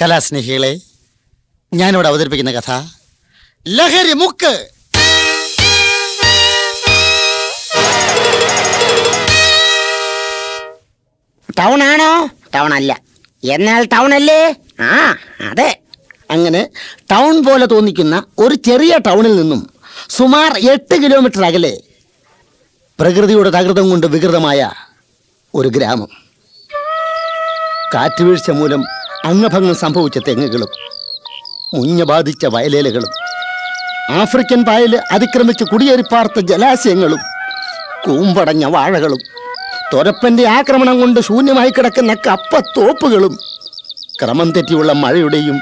കലാസ്നേഹികളെ, ഞാനിവിടെ അവതരിപ്പിക്കുന്ന കഥ ലഹരി മുക്ക്. ടൗൺ ആണോ? ടൗൺ അല്ല. എന്നാൽ ടൗൺ അല്ലേ? ആ അതെ. അങ്ങനെ ടൗൺ പോലെ തോന്നിക്കുന്ന ഒരു ചെറിയ ടൗണിൽ നിന്നും സുമാർ 8 കിലോമീറ്റർ അകലെ പ്രകൃതിയുടെ തകൃതം കൊണ്ട് വികൃതമായ ഒരു ഗ്രാമം. കാറ്റുവീഴ്ച മൂലം അംഗഭംഗം സംഭവിച്ച തെങ്ങുകളും മുഞ്ഞ ബാധിച്ച വയലേലകളും ആഫ്രിക്കൻ പായല് അതിക്രമിച്ച് കുടിയേറിപ്പാർത്ത ജലാശയങ്ങളും കൂമ്പടഞ്ഞ വാഴകളും തൊരപ്പന്റെ ആക്രമണം കൊണ്ട് ശൂന്യമായി കിടക്കുന്ന കപ്പത്തോപ്പുകളും ക്രമം തെറ്റിയുള്ള മഴയുടെയും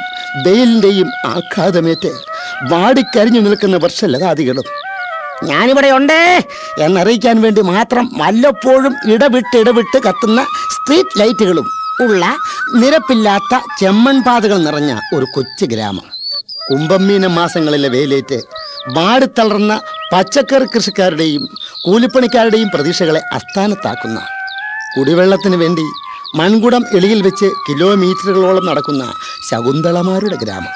വെയിലിന്റെയും ആഘാതമേറ്റ് വാടിക്കരിഞ്ഞു നിൽക്കുന്ന വർഷലതാദികളും ഞാനിവിടെ ഉണ്ട് എന്നറിയിക്കാൻ വേണ്ടി മാത്രം വല്ലപ്പോഴും ഇടവിട്ട് കത്തുന്ന സ്ട്രീറ്റ് ലൈറ്റുകളും ഉള്ള നിരപ്പില്ലാത്ത ചെമ്മൺപാതകൾ നിറഞ്ഞ ഒരു കൊച്ചു ഗ്രാമം. കുംഭമീന മാസങ്ങളിലെ വെയിലേറ്റ് വാടിത്തളർന്ന പച്ചക്കറി കൃഷിക്കാരുടെയും കൂലിപ്പണിക്കാരുടെയും പ്രതീക്ഷകളെ അസ്ഥാനത്താക്കുന്ന, കുടിവെള്ളത്തിന് വേണ്ടി മൺകുടം എളിയിൽ വെച്ച് കിലോമീറ്ററുകളോളം നടക്കുന്ന ശകുന്തളമാരുടെ ഗ്രാമം.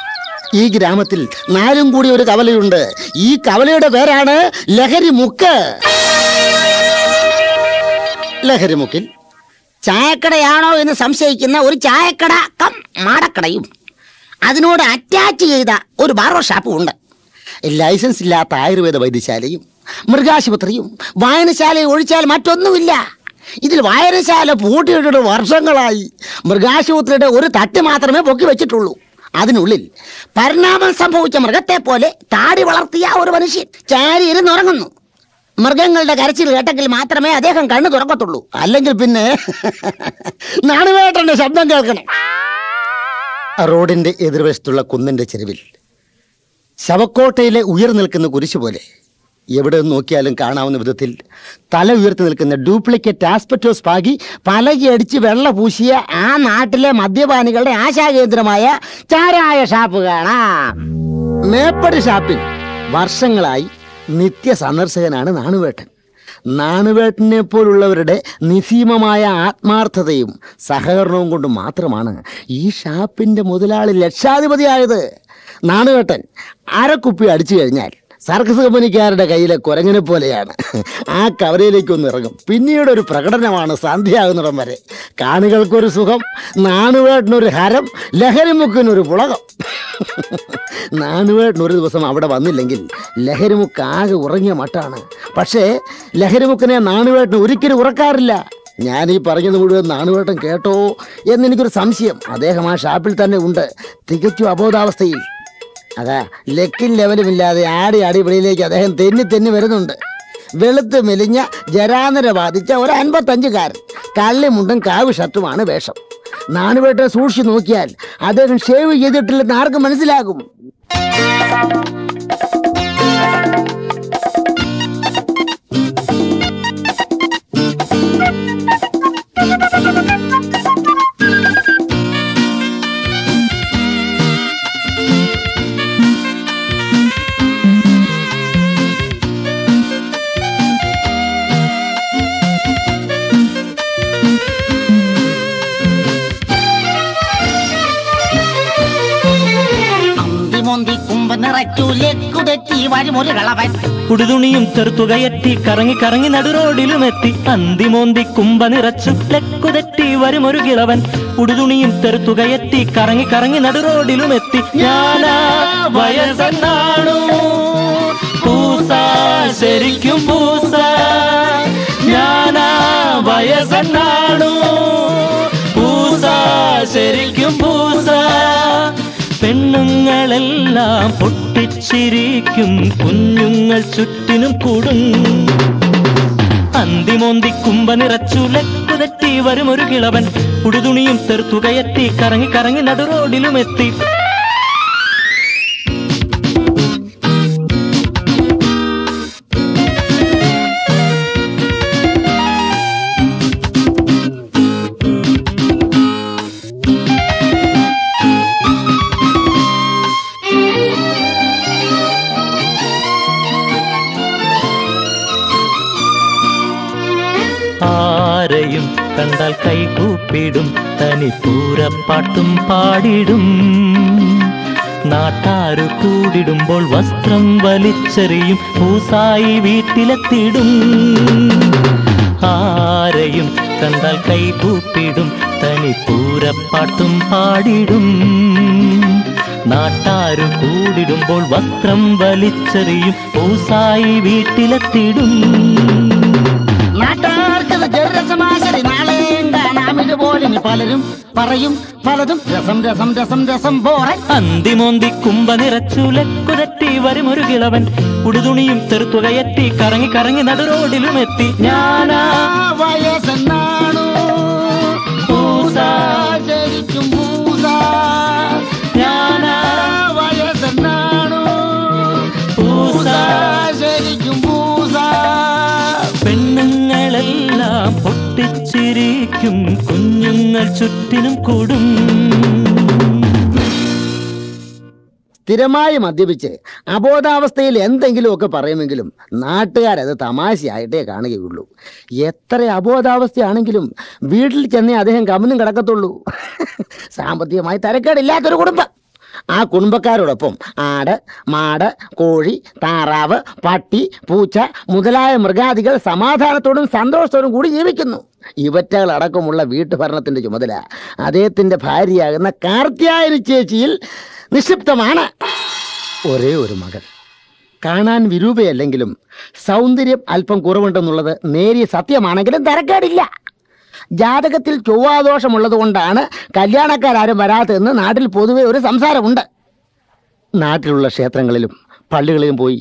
ഈ ഗ്രാമത്തിൽ 4 കൂടി ഒരു കവലയുണ്ട്. ഈ കവലയുടെ പേരാണ് ലഹരി മുക്ക്. ലഹരി മുക്കിൽ ചായക്കടയാണോ എന്ന് സംശയിക്കുന്ന ഒരു ചായക്കട കം മാടക്കടയും അതിനോട് അറ്റാച്ച് ചെയ്ത ഒരു ബാർബർ ഷാപ്പും ഉണ്ട്. ലൈസൻസ് ഇല്ലാത്ത ആയുർവേദ വൈദ്യശാലയും മൃഗാശുപത്രിയും വായനശാലയും ഒഴിച്ചാൽ മറ്റൊന്നുമില്ല. ഇതിൽ വായനശാല പൂട്ടിയിട്ടിട്ട് വർഷങ്ങളായി. മൃഗാശുപത്രിയുടെ ഒരു തട്ട് മാത്രമേ പൊക്കി വെച്ചിട്ടുള്ളൂ. അതിനുള്ളിൽ പരിണാമം സംഭവിച്ച മൃഗത്തെ പോലെ താടി വളർത്തിയ ഒരു മനുഷ്യൻ ചാരി ഇരുന്നുറങ്ങുന്നു. മൃഗങ്ങളുടെ കരച്ചിൽ കേട്ടെങ്കിൽ മാത്രമേ അദ്ദേഹം കണ്ണു തുറക്കത്തുള്ളൂ. അല്ലെങ്കിൽ പിന്നെ നാണുവേട്ടന്റെ ശബ്ദം കേൾക്കണം. റോഡിന്റെ എതിർവശത്തുള്ള കുന്നിന്റെ ചെരുവിൽ ശവക്കോട്ടയിലെ ഉയർന്നു നിൽക്കുന്ന കുരിശു പോലെ എവിടെ നോക്കിയാലും കാണാവുന്ന വിധത്തിൽ തല ഉയർത്തി നിൽക്കുന്ന ഡ്യൂപ്ലിക്കേറ്റ് ആസ്പെറ്റോസ് പാകി പലകയടിച്ച് വെള്ള പൂശിയ ആ നാട്ടിലെ മദ്യപാനികളുടെ ആശാകേന്ദ്രമായ ചാരായ ഷാപ്പ് കാണാം. മേപ്പടി ഷാപ്പിൽ വർഷങ്ങളായി നിത്യ സന്ദർശകനാണ് നാണുവേട്ടൻ. നാണുവേട്ടനെ പോലുള്ളവരുടെ നിസീമമായ ആത്മാർത്ഥതയും സഹകരണവും കൊണ്ട് മാത്രമാണ് ഈ ഷാപ്പിന്റെ മുതലാളി ലക്ഷാധിപതിയായത്. നാണുവേട്ടൻ അരക്കുപ്പി അടിച്ചു കഴിഞ്ഞാൽ സർക്കസ് കമ്പനിക്കാരുടെ കയ്യിലെ കുരങ്ങനെ പോലെയാണ്. ആ കവലയിലേക്കൊന്ന് ഇറങ്ങും. പിന്നീട് ഒരു പ്രകടനമാണ് സന്ധ്യയാകുന്നിടം വരെ. കാണികൾക്കൊരു സുഖം, നാണുവേട്ടനൊരു ഹരം, ലഹരിമുക്കിനൊരു പുളകം. നാണുവേട്ടൻ ഒരു ദിവസം അവിടെ വന്നില്ലെങ്കിൽ ലഹരിമുക്ക് ആകെ ഉറങ്ങിയ മട്ടാണ്. പക്ഷേ ലഹരിമുക്കിനെ നാണുവേട്ടൻ ഒരിക്കലും ഉറക്കാറില്ല. ഞാനീ പറഞ്ഞത് മുഴുവൻ നാണുവേട്ടൻ കേട്ടോ എന്നെനിക്കൊരു സംശയം. അദ്ദേഹം ആ ഷാപ്പിൽ തന്നെ ഉണ്ട്, തികച്ചും അബോധാവസ്ഥയിൽ. അതാ ലെക്കിൻ ലെവലുമില്ലാതെ ആടി വെളിയിലേക്ക് അദ്ദേഹം തെന്നി വരുന്നുണ്ട്. വെളുത്ത് മെലിഞ്ഞ ജരാനര ബാധിച്ച ഒരു 55കാരൻ, കള്ളിമുണ്ടും കാവി ഷർട്ടുമാണ് വേഷം. നാണുവേട്ടനെ സൂക്ഷിച്ചു നോക്കിയാൽ അദ്ദേഹം ഷേവ് ചെയ്തിട്ടില്ലെന്ന് ആർക്കും മനസ്സിലാകും. ഉടുതുണിയും ചെറുത്തുകയറ്റി കറങ്ങി നടുറോഡിലുമെത്തി. അന്തിമോന്തി കുമ്പ നിറച്ചു ലെക്കുതെറ്റി വരുമൊരു കിളവൻ. ഉടുതുണിയും ചെറുത്തുകയറ്റി കറങ്ങി നടുറോഡിലുമെത്തി. ഞാനാ വയസ്സനാണു പൂസ, ശരിക്കും പൂസ. ഞാനാ വയസ്സനാണു പൂസ, ശരിക്കും പൂസ. പെണ്ണുങ്ങളെല്ലാം പൊട്ടിച്ചിരിക്കും, കുഞ്ഞുങ്ങൾ ചുറ്റിനും കൂടും. അന്തിമോന്തി കുമ്പ നിറച്ചു ലെക്കുതെറ്റി വരുമൊരു കിളവൻ. ഉടുതുണിയും തെറുത്തുകയറ്റി കറങ്ങി നടുറോഡിലുമെത്തി. ആരെയും കണ്ടാൽ കൈകൂപ്പി കൂപ്പിടും തനിപ്പൂരപ്പാട്ടും പാടിടും. നാട്ടാരു കൂടിടുമ്പോൾ വസ്ത്രം വലിച്ചെറിയും പൂസായി വീട്ടിലെത്തിടും. ആരെയും കണ്ടാൽ കൈകൂപ്പിടും തനിപ്പൂരപ്പാട്ടും പാടിടും. നാട്ടാരു കൂടിടുമ്പോൾ വസ്ത്രം വലിച്ചെറിയും പൂസായി വീട്ടിലെത്തിടും. നാട്ടാർക്കത് ജലരസമാശരി നാളെയും കാണാമിതുപോലെ പലരും പറയും പലതും രസം രസം രസം രസം പോറെ. അന്തിമോന്തി കുമ്പ നിറച്ചു ലക്കുതട്ടി വരുമൊരു കിളവൻ ഉടുതുണിയും തെറുത്തുകയറ്റി കറങ്ങി കറങ്ങി നടുറോഡിലും എത്തി. ഞാനാ വയസ്സെന്നാണു ശരിക്കും പൂസ. ഞാനാ വയസ്സെന്നാണു ശരിക്കും പൂസ. പെണ്ണുങ്ങളെല്ലാം പൊട്ടിച്ചിരിക്കും, കുഞ്ഞുങ്ങൾ ചുറ്റിനും കൂടും. സ്ഥിരമായി മദ്യപിച്ച് അബോധാവസ്ഥയിൽ എന്തെങ്കിലുമൊക്കെ പറയുമെങ്കിലും നാട്ടുകാരത് തമാശയായിട്ടേ കാണുകയുള്ളൂ. എത്ര അബോധാവസ്ഥയാണെങ്കിലും വീട്ടിൽ ചെന്നേ അദ്ദേഹം കമന്നും കിടക്കത്തുള്ളൂ. സാമ്പത്തികമായി തരക്കേടില്ലാത്തൊരു കുടുംബം. ആ കുടുംബക്കാരോടൊപ്പം ആട്, മാട്, കോഴി, താറാവ്, പട്ടി, പൂച്ച മുതലായ മൃഗാദികൾ സമാധാനത്തോടും സന്തോഷത്തോടും കൂടി ജീവിക്കുന്നു. ഇവറ്റകളടക്കമുള്ള വീട്ടുഭരണത്തിന്റെ ചുമതല അദ്ദേഹത്തിന്റെ ഭാര്യയാകുന്ന കാർത്യായനി ചേച്ചിയിൽ നിക്ഷിപ്തമാണ്. ഒരേ ഒരു മകൾ. കാണാൻ വിരൂപയല്ലെങ്കിലും സൗന്ദര്യം അല്പം കുറവുണ്ടെന്നുള്ളത് നേരിയ സത്യമാണെങ്കിലും തരക്കേടില്ല. ജാതകത്തിൽ ചൊവ്വാദോഷമുള്ളത് കൊണ്ടാണ് കല്യാണക്കാരും വരാത്തതെന്ന് നാട്ടിൽ പൊതുവെ ഒരു സംസാരമുണ്ട്. നാട്ടിലുള്ള ക്ഷേത്രങ്ങളിലും പള്ളികളിലും പോയി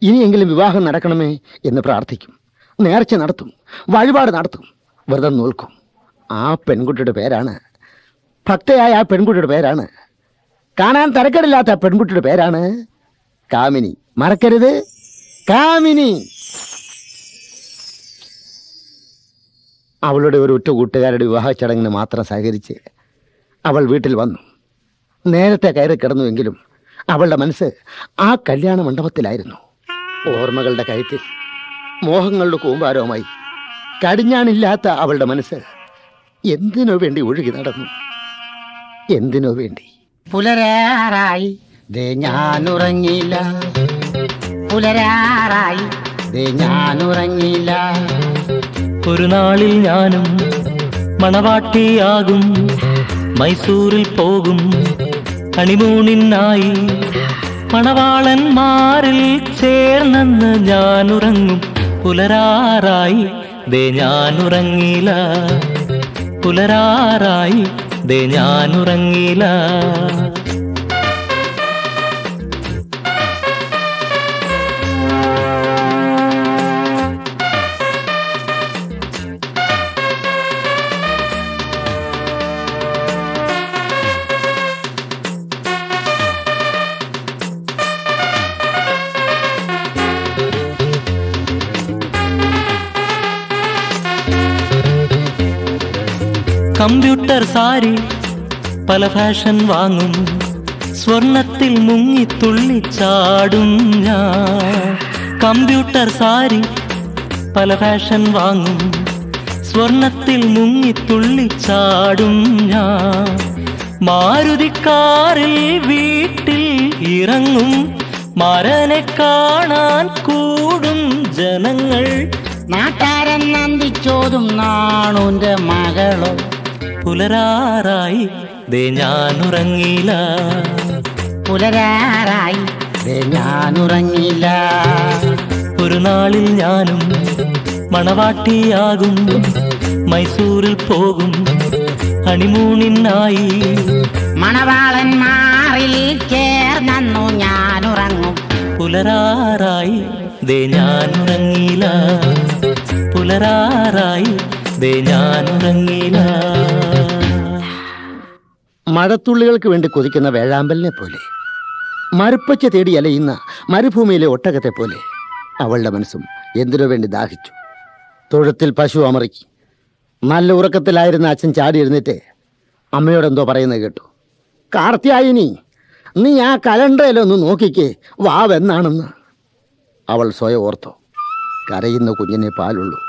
ഇനിയെങ്കിലും വിവാഹം നടക്കണമേ എന്ന് പ്രാർത്ഥിക്കും. നേർച്ച നടത്തും, വഴിപാട് നടത്തും, വ്രതം നോൽക്കും. ആ പെൺകുട്ടിയുടെ പേരാണ്, ഭക്തയായ ആ പെൺകുട്ടിയുടെ പേരാണ്, കാണാൻ തരക്കേടില്ലാത്ത പെൺകുട്ടിയുടെ പേരാണ് കാമിനി. മറക്കരുത്, കാമിനി. അവളുടെ ഒരു ഒറ്റ കൂട്ടുകാരുടെ വിവാഹ ചടങ്ങിന് മാത്രം സഹകരിച്ച് അവൾ വീട്ടിൽ വന്നു. നേരത്തെ കയറി കിടന്നുവെങ്കിലും അവളുടെ മനസ്സ് ആ കല്യാണ മണ്ഡപത്തിലായിരുന്നു. ഓർമ്മകളുടെ കഴുത്തിൽ മോഹങ്ങളുടെ കൂമ്പാരവുമായി കടിഞ്ഞാണില്ലാത്ത അവളുടെ മനസ്സ് എന്തിനോ വേണ്ടി ഒഴുകി നടന്നു. എന്തിനോ വേണ്ടി. പുലരാറായി ദേ ഞാനുറങ്ങിയില്ല, പുലരാറായി ദേ ഞാനുറങ്ങിയില്ല. ഒരു നാളിൽ ഞാനും മണവാട്ടിയാകും, മൈസൂരിൽ പോകും ഹണിമൂണിനായി. മണവാളന്മാരിൽ ചേർന്നെന്ന് ഞാനുറങ്ങും. പുലരാറായി ദേ ഞാനുറങ്ങിയില്ല, പുലരാറായി ദേ ഞാനുറങ്ങിയില്ല. കമ്പ്യൂട്ടർ സാരി പല ഫാഷൻ വാങ്ങും, സ്വർണത്തിൽ മുങ്ങി തുള്ളിച്ചാടും ഞാൻ. കമ്പ്യൂട്ടർ സാരി പല ഫാഷൻ വാങ്ങും, സ്വർണത്തിൽ മുങ്ങി തുള്ളിച്ചാടും ഞാൻ. മാരുതിക്കാറിൽ വീട്ടിൽ ഇറങ്ങും, മാരനെ കാണാൻ കൂടും ജനങ്ങൾ. നാട്ടാരൻ നന്ദിച്ചോതും നാണുന്റെ മകളോ. പുലരാറായി ദേ ഞാനുറങ്ങിയില്ല, പുലരാറായി ദേ ഞാനുറങ്ങിയില്ല. ഒരു നാളിൽ ഞാനും മണവാട്ടിയാകും, മൈസൂരിൽ പോകും ഹണിമൂണിനായി. മണവാളന്മാരിൽ ചേർന്നു ഞാനുറങ്ങും. പുലരാറായി ദേ ഞാനുറങ്ങിയില്ല, പുലരാറായി ദേ ഞാനുറങ്ങിയില്ല. മഴത്തുള്ളികൾക്ക് വേണ്ടി കൊതിക്കുന്ന വേഴാമ്പലിനെ പോലെ, മരുപ്പച്ച തേടി അലയുന്ന മരുഭൂമിയിലെ ഒട്ടകത്തെ പോലെ അവളുടെ മനസ്സും എന്തിനു വേണ്ടി ദാഹിച്ചു. തൊഴുത്തിൽ പശു അമറിക്കി. നല്ല ഉറക്കത്തിലായിരുന്ന അച്ഛൻ ചാടി എഴുന്നേറ്റ് അമ്മയോടെന്തോ പറയുന്നത് കേട്ടു. കാർത്യായനി, നീ ആ കലണ്ടറിലൊന്ന് നോക്കിക്കേ, വാവെന്നാണെന്ന്. അവൾ സ്വയം ഓർത്തു. കരയുന്ന കുഞ്ഞിനെ പാലുള്ളൂ.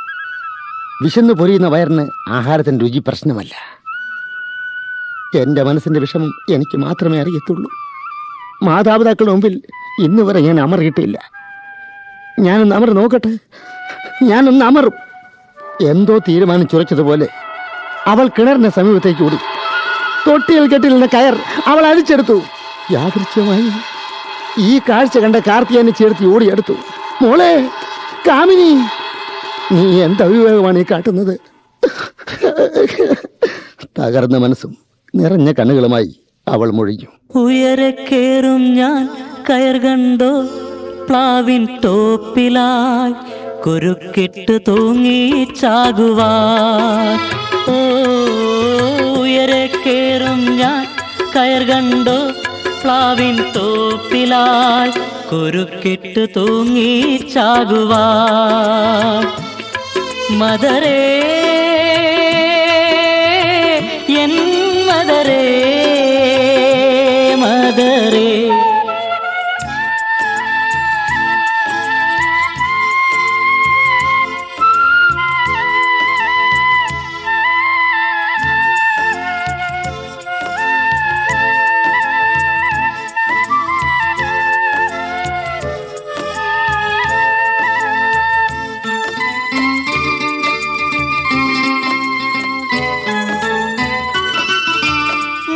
വിശന്ന് പൊരിയുന്ന വയറിന് ആഹാരത്തിന് രുചി പ്രശ്നമല്ല. എൻ്റെ മനസ്സിൻ്റെ വിഷമം എനിക്ക് മാത്രമേ അറിയത്തുള്ളൂ. മാതാപിതാക്കളുടെ മുമ്പിൽ ഇന്ന് വരെ ഞാൻ അമറിയിട്ടില്ല. ഞാനൊന്ന് അമർ നോക്കട്ടെ, ഞാനൊന്ന് അമറും. എന്തോ തീരുമാനിച്ചുറച്ചതുപോലെ അവൾ കിണറിന്റെ സമീപത്തേക്ക് ഓടി. തൊട്ടിയിൽ കെട്ടിൽ കയർ അവൾ അഴിച്ചെടുത്തു. യാദൃച്ഛമായി ഈ കാഴ്ച കണ്ട കാർത്തിയാനെ ചേർത്ത് ഓടിയെടുത്തു. മോളെ കാമിനി, നീ എന്തവിവേകമാണ് ഈ കാട്ടുന്നത്? തകർന്ന മനസ്സും നിറഞ്ഞ കണ്ണുകളുമായി അവൾ മൊഴിഞ്ഞു. ഉയരെ കേറും ഞാൻ കയർ കണ്ടോ പ്ലാവിൻ തോപ്പിലായി കുരുക്കിട്ട് തൂങ്ങി ചാകുവാൻ. ഓ ഉയരെ കേറും ഞാൻ കയർ കണ്ടോ പ്ലാവിൻ തോപ്പിലായി കുരുക്കിട്ട് തൂങ്ങി ചാകുവാൻ. മദരേ എൻ മദരേ മദരേ.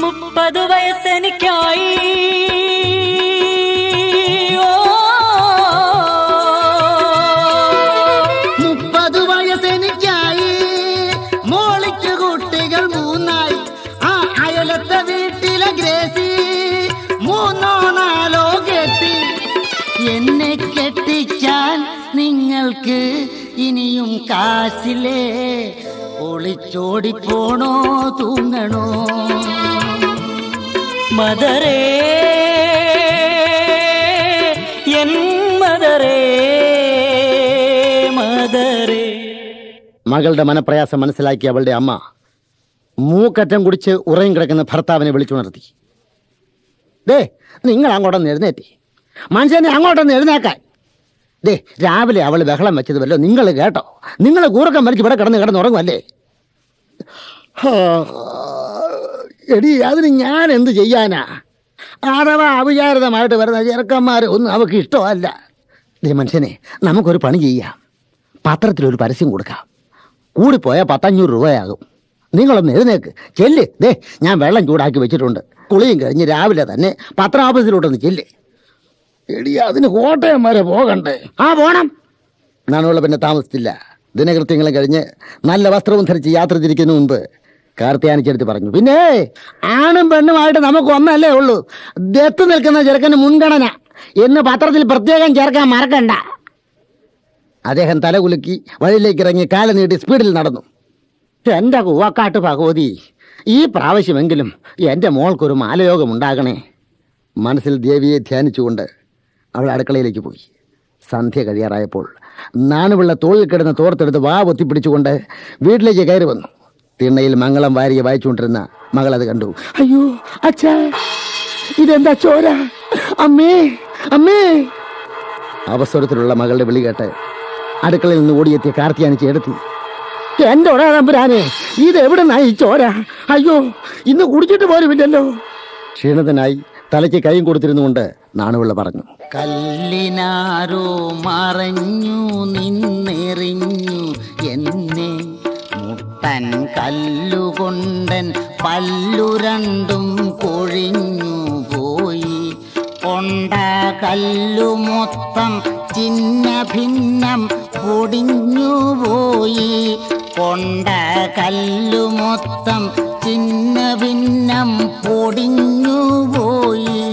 മുപ്പത് വയസ്സെനിക്കായി, ഓ 30 വയസ്സെനിക്കായി, മോളിക്ക് കുട്ടികൾ 3 ആ അയലത്തെ വീട്ടിലെ ഗ്രേസി 3 4 കെട്ടി. എന്നെ കെട്ടിക്കാൻ നിങ്ങൾക്ക് ഇനിയും കാശിലേ? ഒളിച്ചോടി പോണോ തൂങ്ങണോ? മദരേ എൻ മദരേ മദരേ. മകളുടെ മനപ്രയാസം മനസ്സിലാക്കിയ അവളുടെ അമ്മ മൂക്കറ്റം കുടിച്ച് ഉറയും കിടക്കുന്ന ഭർത്താവിനെ വിളിച്ചുണർത്തി. ദേ, നിങ്ങൾ അങ്ങോട്ടൊന്ന് എഴുന്നേറ്റി, മനുഷ്യനെ അങ്ങോട്ടൊന്ന് എഴുന്നേക്കാൻ. ദേ, രാവിലെ അവൾ ബഹളം വെച്ചതുമല്ലോ നിങ്ങൾ കേട്ടോ? നിങ്ങൾ കൂറക്കം വലിച്ച് ഇവിടെ കിടന്നുറങ്ങുമല്ലേ? എടി, അതിന് ഞാൻ എന്ത് ചെയ്യാനാ? അഥവാ അവിചാരിതമായിട്ട് വരുന്ന ചെറുക്കന്മാർ ഒന്നും അവൾക്ക് ഇഷ്ടമല്ല. ദേ മനുഷ്യനെ, നമുക്കൊരു പണി ചെയ്യാം. പത്രത്തിലൊരു പരസ്യം കൊടുക്കാം. കൂടിപ്പോയാൽ 100-500 രൂപയാകും. നിങ്ങളൊന്ന് എഴുന്നേക്ക്, ചെല്ല്. ദേ, ഞാൻ വെള്ളം ചൂടാക്കി വെച്ചിട്ടുണ്ട്. കുളിയും കഴിഞ്ഞ് രാവിലെ തന്നെ പത്ര ഓഫീസിലോട്ടൊന്ന് ചെല്ല്. എടി, അതിന് കോട്ടയം വരെ പോകണ്ടേ? ആ, പോണം. നാണുള്ള പിന്നെ താമസിച്ചില്ല. ദിനകൃത്യങ്ങളും കഴിഞ്ഞ് നല്ല വസ്ത്രവും ധരിച്ച് യാത്ര തിരിക്കുന്നതിന് മുൻപ് കാർത്തിയാനിച്ചെടുത്ത് പറഞ്ഞു, പിന്നെ ആണും പെണ്ണുമായിട്ട് നമുക്ക് ഒന്നല്ലേ ഉള്ളൂ. ദത്ത് നിൽക്കുന്ന ചെറുക്കന് മുൻഗണന എന്ന് പത്രത്തിൽ പ്രത്യേകം ചേർക്കാൻ മറക്കണ്ട. അദ്ദേഹം തലകുലുക്കി വഴിയിലേക്ക് ഇറങ്ങി കാല നീട്ടി സ്പീഡിൽ നടന്നു. എൻ്റെ കൂവക്കാട്ട് ഭഗവതി, ഈ പ്രാവശ്യമെങ്കിലും എൻ്റെ മോൾക്കൊരു മാലയോഗം ഉണ്ടാകണേ. മനസ്സിൽ ദേവിയെ ധ്യാനിച്ചുകൊണ്ട് അവൾ അടുക്കളയിലേക്ക് പോയി. സന്ധ്യ കഴിയാറായപ്പോൾ നാണുപിള്ള തോളിൽ കിടന്ന് തോർത്തെടുത്ത് വാ പൊത്തിപ്പിടിച്ചുകൊണ്ട് വീട്ടിലേക്ക് കയറി വന്നു. തിണ്ണയിൽ മംഗളം വാരിയെ വായിച്ചുകൊണ്ടിരുന്ന മകളത് കണ്ടു. അയ്യോ അച്ഛാ, ഇതെന്താ ചോര? അമ്മേ അമ്മേ. അവസരത്തിലുള്ള മകളുടെ വിളി കേട്ട് അടുക്കളയിൽ നിന്ന് ഓടിയെത്തിയ കാർത്തിയാനിച്ച് എടുത്തു. എൻ്റെ ഒരാ തമ്പുരാനെ, ഇതെവിടെ നിന്നായി ചോര? അയ്യോ, ഇന്ന് കുടിച്ചിട്ട് പോലുമില്ലല്ലോ. ക്ഷീണിതനായി തലയ്ക്ക് കൈയും കൊടുത്തിരുന്നുകൊണ്ട് നാണുപിള്ള പറഞ്ഞു, കല്ലിനാരോ മറഞ്ഞു നിന്നെറിഞ്ഞു എന്നെ, മുട്ടൻ കല്ലുകൊണ്ടൻ പല്ലു രണ്ടും കൊഴിഞ്ഞു പോയി. കൊണ്ട കല്ലു മൊത്തം ചിന്ന ഭിന്നം പൊടിഞ്ഞു പോയി. കൊണ്ട കല്ലു മൊത്തം ചിന്ന ഭിന്നം പൊടിഞ്ഞു പോയി.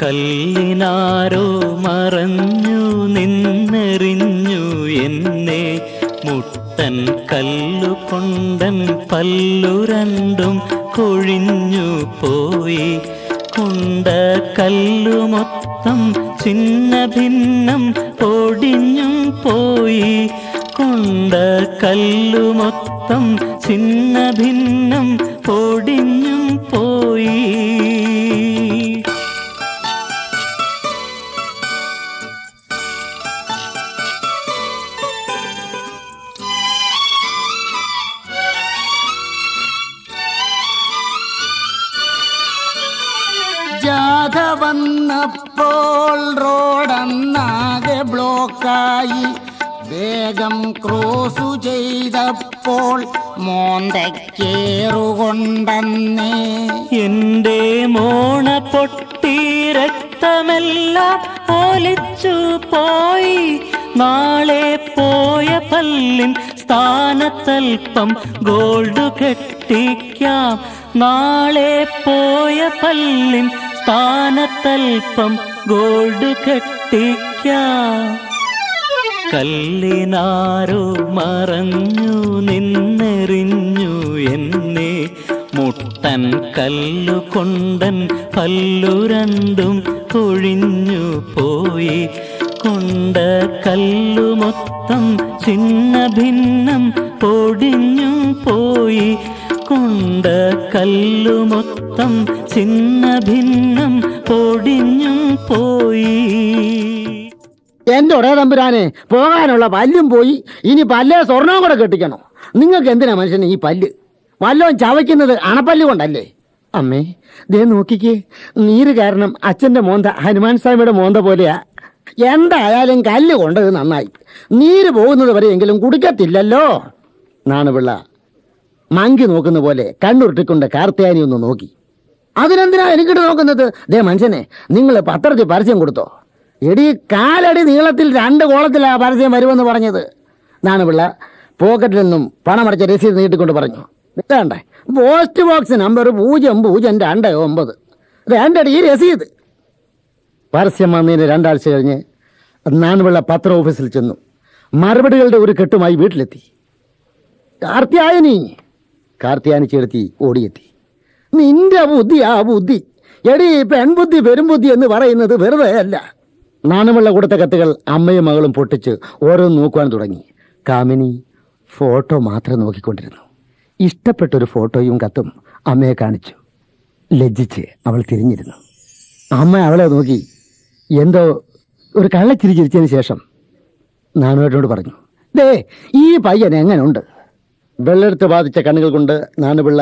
കല്ലിനാരോ മറഞ്ഞു നിന്നെറിഞ്ഞു എന്നെ, മുട്ടൻ കല്ലുകൊണ്ടൻ പല്ലു രണ്ടും കൊഴിഞ്ഞു പോയി. കൊണ്ട കല്ലു മൊത്തം ചിന്ന ഭിന്നം പൊടിഞ്ഞും പോയി. കൊണ്ട കല്ലു മൊത്തം ചിന്ന ഭിന്നം പൊടിഞ്ഞും പോയി. ബാധ വന്നപ്പോൾ റോഡന്നാകെ ബ്ലോക്കായി. വേഗം ക്രോസു ചെയ്തപ്പോൾ മോന്തക്കേറുകൊണ്ടന്നേ. എന്റെ മോണ പൊട്ടി രക്തമെല്ലാം ഒലിച്ചു പോയി. നാളെ പോയ പല്ലിൻ സ്ഥാനത്തൽപ്പം ഗോൾഡ് കെട്ടിക്കാം. നാളെ പോയ പല്ലിൻ സ്ഥാനത്തൽപ്പം ഗോൾഡ് കെട്ടിക്കാം. കല്ലിനാരോ മറഞ്ഞു നിന്നെറിഞ്ഞു എന്നെ. മുട്ടൻ കല്ലുകൊണ്ടൻ പല്ലു രണ്ടും കൊഴിഞ്ഞു പോയി. കൊണ്ട കല്ലു മൊത്തം ചിന്ന ഭിന്നം പൊടിഞ്ഞു പോയി. കൊണ്ട കല്ലു മൊത്തം ചിന്ന ഭിന്നം പൊടിഞ്ഞു പോയി. എന്റെ ഒരേ തമ്പുരാനെ, പോകാനുള്ള പല്ലും പോയി, ഇനി പല്ലേ സ്വർണവും കൂടെ കെട്ടിക്കണോ? നിങ്ങൾക്ക് എന്തിനാ മനുഷ്യന് ഈ പല്ല്? വല്ലതും ചവയ്ക്കുന്നത് അണപ്പല്ല് കൊണ്ടല്ലേ? അമ്മേ, ദേ നോക്കിക്കേ, നീര് കാരണം അച്ഛന്റെ മോന്ത ഹനുമാൻ സ്വാമിയുടെ മോന്ത പോലെയാ. എന്തായാലും കല്ല് കൊണ്ടത് നന്നായി. നീര് പോകുന്നത് വരെയെങ്കിലും കുടിക്കത്തില്ലല്ലോ. നാണുപിള്ള മങ്കി നോക്കുന്ന പോലെ കണ്ണുരുട്ടിക്കൊണ്ട് കാർത്തിയാനി ഒന്ന് നോക്കി. അതിനെന്തിനാ എനിക്കിട്ട് നോക്കുന്നത്? ദേ മനുഷ്യനെ, നിങ്ങൾ പത്രത്തിൽ പരസ്യം കൊടുത്തോ? എടി, കാലടി നീളത്തിൽ 2 കോളത്തിലാ പരസ്യം വരുമെന്ന് പറഞ്ഞത്. നാണുപിള്ള പോക്കറ്റിൽ നിന്നും പണമടച്ച രസീത് നീട്ടിക്കൊണ്ട് പറഞ്ഞു, വേണ്ടേ, പോസ്റ്റ് ബോക്സ് നമ്പർ 0029. വേണ്ടടി ഈ രസീത്. പരസ്യം വന്നതിന് 2 ആഴ്ച കഴിഞ്ഞ് നാണുപിള്ള പത്ര ഓഫീസിൽ ചെന്നു. മറുപടികളുടെ ഒരു കെട്ടുമായി വീട്ടിലെത്തി. കാർത്തിയാനി ചേർത്തി ഓടിയെത്തി. നിന്റെ ബുദ്ധി ആ ബുദ്ധി. എടി, പെൺബുദ്ധി പെരുംബുദ്ധി എന്ന് പറയുന്നത് വെറുതെ അല്ല. നാണുപിള്ള കൊടുത്ത കത്തുകൾ അമ്മയും മകളും പൊട്ടിച്ച് ഓരോന്ന് നോക്കുവാൻ തുടങ്ങി. കാമിനി ഫോട്ടോ മാത്രം നോക്കിക്കൊണ്ടിരുന്നു. ഇഷ്ടപ്പെട്ടൊരു ഫോട്ടോയും കത്തും അമ്മയെ കാണിച്ചു. ലജ്ജിച്ച് അവൾ തിരിഞ്ഞിരുന്നു. അമ്മ അവളെ നോക്കി എന്തോ ഒരു കള്ളച്ചിരി ചിരിച്ചതിന് ശേഷം നാണുവേട്ടനോട് പറഞ്ഞു, ദേ ഈ പയ്യൻ എങ്ങനുണ്ട്? വെള്ളെടുത്ത് ബാധിച്ച കണ്ണുകൾ കൊണ്ട് നാണുപിള്ള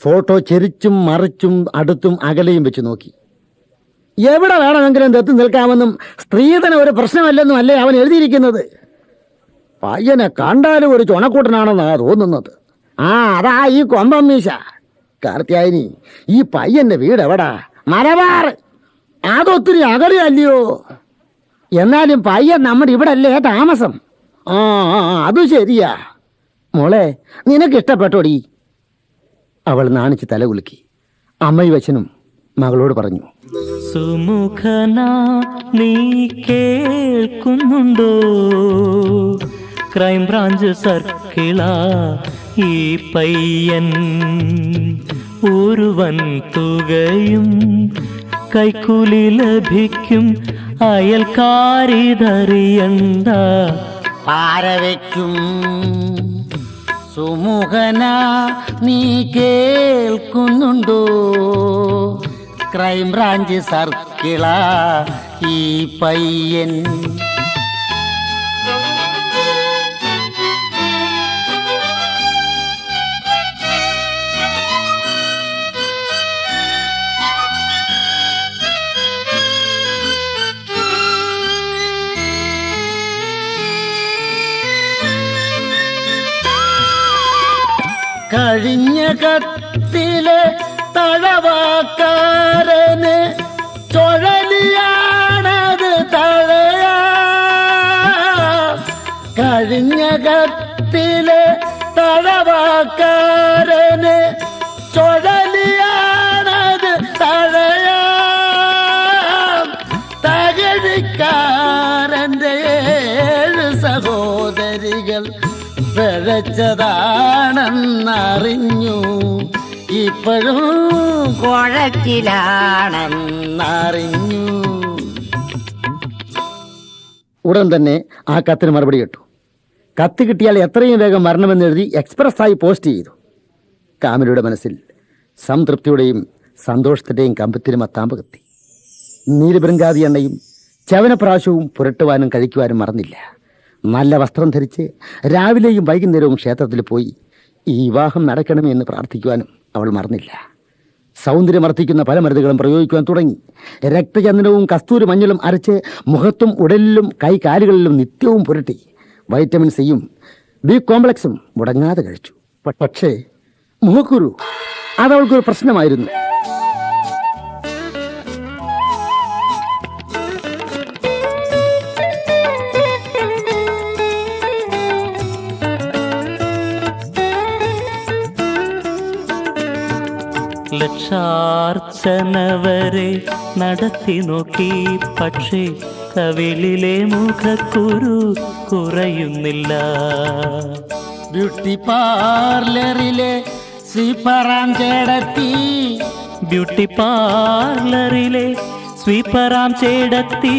ഫോട്ടോ ചെരിച്ചും മറിച്ചും അടുത്തും അകലെയും വെച്ച് നോക്കി. എവിടെ വേണമെങ്കിലും തെത്ത് നിൽക്കാമെന്നും സ്ത്രീധനം ഒരു പ്രശ്നമല്ലെന്നും അല്ലേ അവൻ എഴുതിയിരിക്കുന്നത്. പയ്യനെ കണ്ടാലും ഒരു ചുണക്കൂട്ടനാണെന്നാ തോന്നുന്നത്. അതാ ഈ കൊമ്പം മീശ. കാർത്തിയായനി, ഈ പയ്യന്റെ വീട് എവിടാ? മലബാർ. അതൊത്തിരി അകലെയല്ലയോ? എന്നാലും പയ്യൻ നമ്മുടെ ഇവിടെ അല്ലേ താമസം? അത് ശരിയാ. മോളെ, നിനക്ക് ഇഷ്ടപ്പെട്ടോടി? അവൾ നാണിച്ച് തല കുലുക്കി. അമ്മയും അച്ഛനും മകളോട് പറഞ്ഞു, സുമുഖനാ നീ കേൾക്കുന്നുണ്ടോ? ക്രൈംബ്രാഞ്ച് സർക്കിളാ ഈ പയ്യൻ. ഒരു വൻ തുകയും കൈക്കൂലി ലഭിക്കും, അയൽക്കാരിതറിയണ്ട. പാരവയ്ക്കും സുമുഖനാ നീ കേൾക്കുന്നുണ്ടോ? ക്രൈംബ്രാഞ്ച് സർക്കിളാ ഈ പയ്യൻ. കഴിഞ്ഞ കത്തിലെ തഴവാക്കാരന് ചുഴലിയാണത് തഴയാ. കഴിഞ്ഞ കത്തിലെ തഴവാക്കാരന് ചുഴലിയാണത് തഴയാ. തകഴിക്കാരൻ്റെ 7 സഹോദരികൾ പിഴച്ചതാണെന്നറിഞ്ഞു, ഇപ്പോഴും കുഴക്കിലാണെന്നറിഞ്ഞു. ഉടൻ തന്നെ ആ കത്തിന് മറുപടി കിട്ടു. കത്ത് കിട്ടിയാൽ എത്രയും വേഗം മരണമെന്നെഴുതി എക്സ്പ്രസ്സായി പോസ്റ്റ് ചെയ്തു. കാമിനിയുടെ മനസ്സിൽ സംതൃപ്തിയുടെയും സന്തോഷത്തിൻ്റെയും കമ്പത്തിനും അത്താമ്പ് കത്തി. നീരുബൃങ്കാതി എണ്ണയും ചവനപ്രാശവും പുരട്ടുവാനും കഴിക്കുവാനും മറന്നില്ല. നല്ല വസ്ത്രം ധരിച്ച് രാവിലെയും വൈകുന്നേരവും ക്ഷേത്രത്തിൽ പോയി ഈ വിവാഹം നടക്കണമെന്ന് പ്രാർത്ഥിക്കുവാനും അവൾ മറന്നില്ല. സൗന്ദര്യമർദ്ദിക്കുന്ന പല മരുന്നുകളും പ്രയോഗിക്കുവാൻ തുടങ്ങി. രക്തചന്ദനവും കസ്തൂരി മഞ്ഞളും അരച്ച് മുഖത്തും ഉടലിലും കൈകാലുകളിലും നിത്യവും പുരട്ടി. വൈറ്റമിൻ സിയും ബി കോംപ്ലക്സും മുടങ്ങാതെ കഴിച്ചു. പക്ഷേ മുഖക്കുരു അതവൾക്കൊരു പ്രശ്നമായിരുന്നു. ലക്ഷാർച്ചന വരെ നടത്തി നോക്കി, പക്ഷേ കവിളിലെ മുഖക്കുരു കുറയുന്നില്ല. ബ്യൂട്ടി പാർലറിലെ സ്വീപ്പറാം ചേടത്തി, ബ്യൂട്ടി പാർലറിലെ സ്വീപ്പറാം ചേടത്തി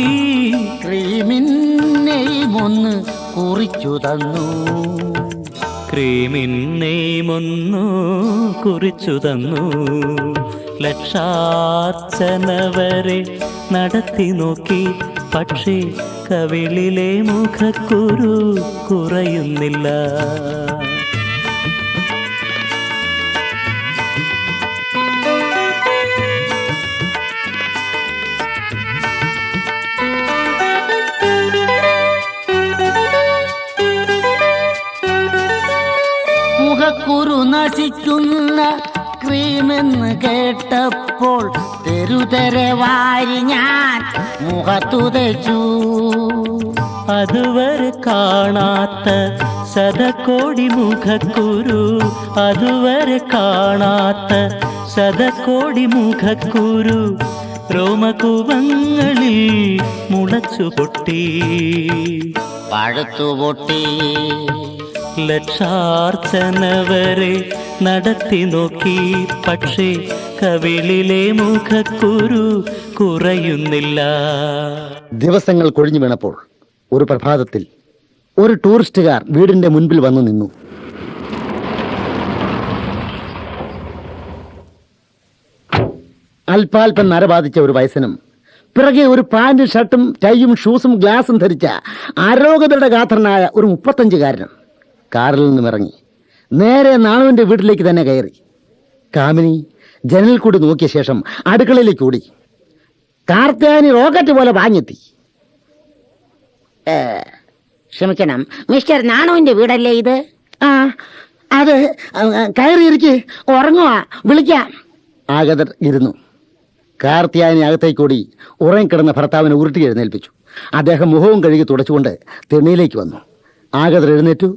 ക്രീമിനെയുമൊന്ന് കുറിച്ചു തന്നു, ക്രീമിന്നേമൊന്നു കുറിച്ചു തന്നു. ലക്ഷാർച്ചന വരെ നടത്തി നോക്കി, പക്ഷേ കവിളിലെ മുഖക്കുരു കുറയുന്നില്ല. മുഖക്കുരു നശിക്കുന്ന ക്രീമെന്ന് കേട്ടപ്പോൾ തെരുതെരെ വാരി ഞാൻ മുഖത്തു തേച്ചു. അതുവരെ കാണാത്ത ശതകോടി മുഖക്കുരു, അതുവരെ കാണാത്ത ശതകോടി മുഖക്കുരു രോമകൂപങ്ങളിൽ മുളച്ചു പൊട്ടി, പഴുത്തു പൊട്ടി. ലക്ഷാർച്ചന വരെ നടത്തി നോക്കി, പക്ഷേ കവിളിലെ മുഖക്കുരു കുറയുന്നില്ല. ദിവസങ്ങൾ കൊഴിഞ്ഞു വീണപ്പോൾ ഒരു പ്രഭാതത്തിൽ ഒരു ടൂറിസ്റ്റുകാർ വീടിന്റെ മുൻപിൽ വന്നു നിന്നു. അല്പാൽപ്പം നരബാധിച്ച ഒരു വയസ്സനും പിറകെ ഒരു പാന്റും ഷർട്ടും ടൈയും ഷൂസും ഗ്ലാസും ധരിച്ച ആരോഗ്യതയുടെ ഗാത്രനായ ഒരു 35-കാരനും കാറിൽ നിന്നും ഇറങ്ങി നേരെ നാണുവിന്റെ വീട്ടിലേക്ക് തന്നെ കയറി. കാമിനി ജനലിൽ കൂടി നോക്കിയ ശേഷം അടുക്കളയിലേക്ക് ഓടി. കാർത്തിയാനി റോക്കറ്റ് പോലെ വാങ്ങെത്തി. ക്ഷമിക്കണം, മിസ്റ്റർ നാണുവിന്റെ വീടല്ലേ ഇത്? ആ അതെ, കയറിയിരിക്കെ ഉറങ്ങുവാ, വിളിക്കാം. ആഗതർ ഇരുന്നു. കാർത്തിയാനി അകത്തേക്കോടി ഉറങ്ങിക്കിടന്ന ഭർത്താവിനെ ഉരുട്ടി എഴുന്നേൽപ്പിച്ചു. അദ്ദേഹം മുഖവും കഴുകി തുടച്ചുകൊണ്ട് തെണ്ണിയിലേക്ക് വന്നു. ആഗതർ എഴുന്നേറ്റു.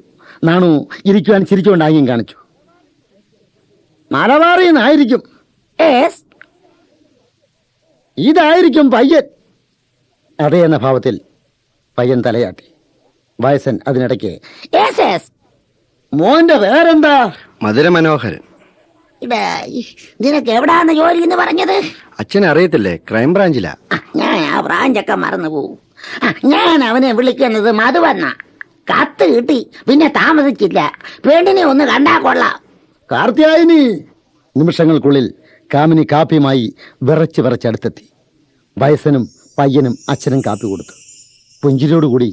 നാണു ഇരിക്കുവാൻ ചിരിച്ചുകൊണ്ട് ആംഗ്യം കാണിച്ചു. മലബാറിന്നായിരിക്കും. ഇതായിരിക്കും പയ്യൻ. അതേ എന്ന ഭാവത്തിൽ പയ്യൻ തലയാട്ടി. വയസ്സൻ അതിനിടയ്ക്ക് മോന്റെ പേരെന്താ? മധുരമനോഹരൻ. നിനക്ക് എവിടാന്ന് ജോലി എന്ന് പറഞ്ഞത്? അച്ഛനെ അറിയത്തില്ലേ? ക്രൈംബ്രാഞ്ചിലാ. ഞാൻ ആ ബ്രാഞ്ചൊക്കെ മറന്നു പോവും. ഞാൻ അവനെ വിളിക്കുന്നത് മധുവന്ന. കത്ത് കിട്ടി, പിന്നെ താമസിച്ചില്ല. പെണ്ണിനെ ഒന്ന് കണ്ടാ കൊള്ളാം. കാർത്തിയായിനി. നിമിഷങ്ങൾക്കുള്ളിൽ കാമിനി കാപ്പിയുമായി വിറച്ച് വിറച്ചടുത്തെത്തി. വയസ്സനും പയ്യനും അച്ഛനും കാപ്പി കൊടുത്തു. പുഞ്ചിരിയോടുകൂടി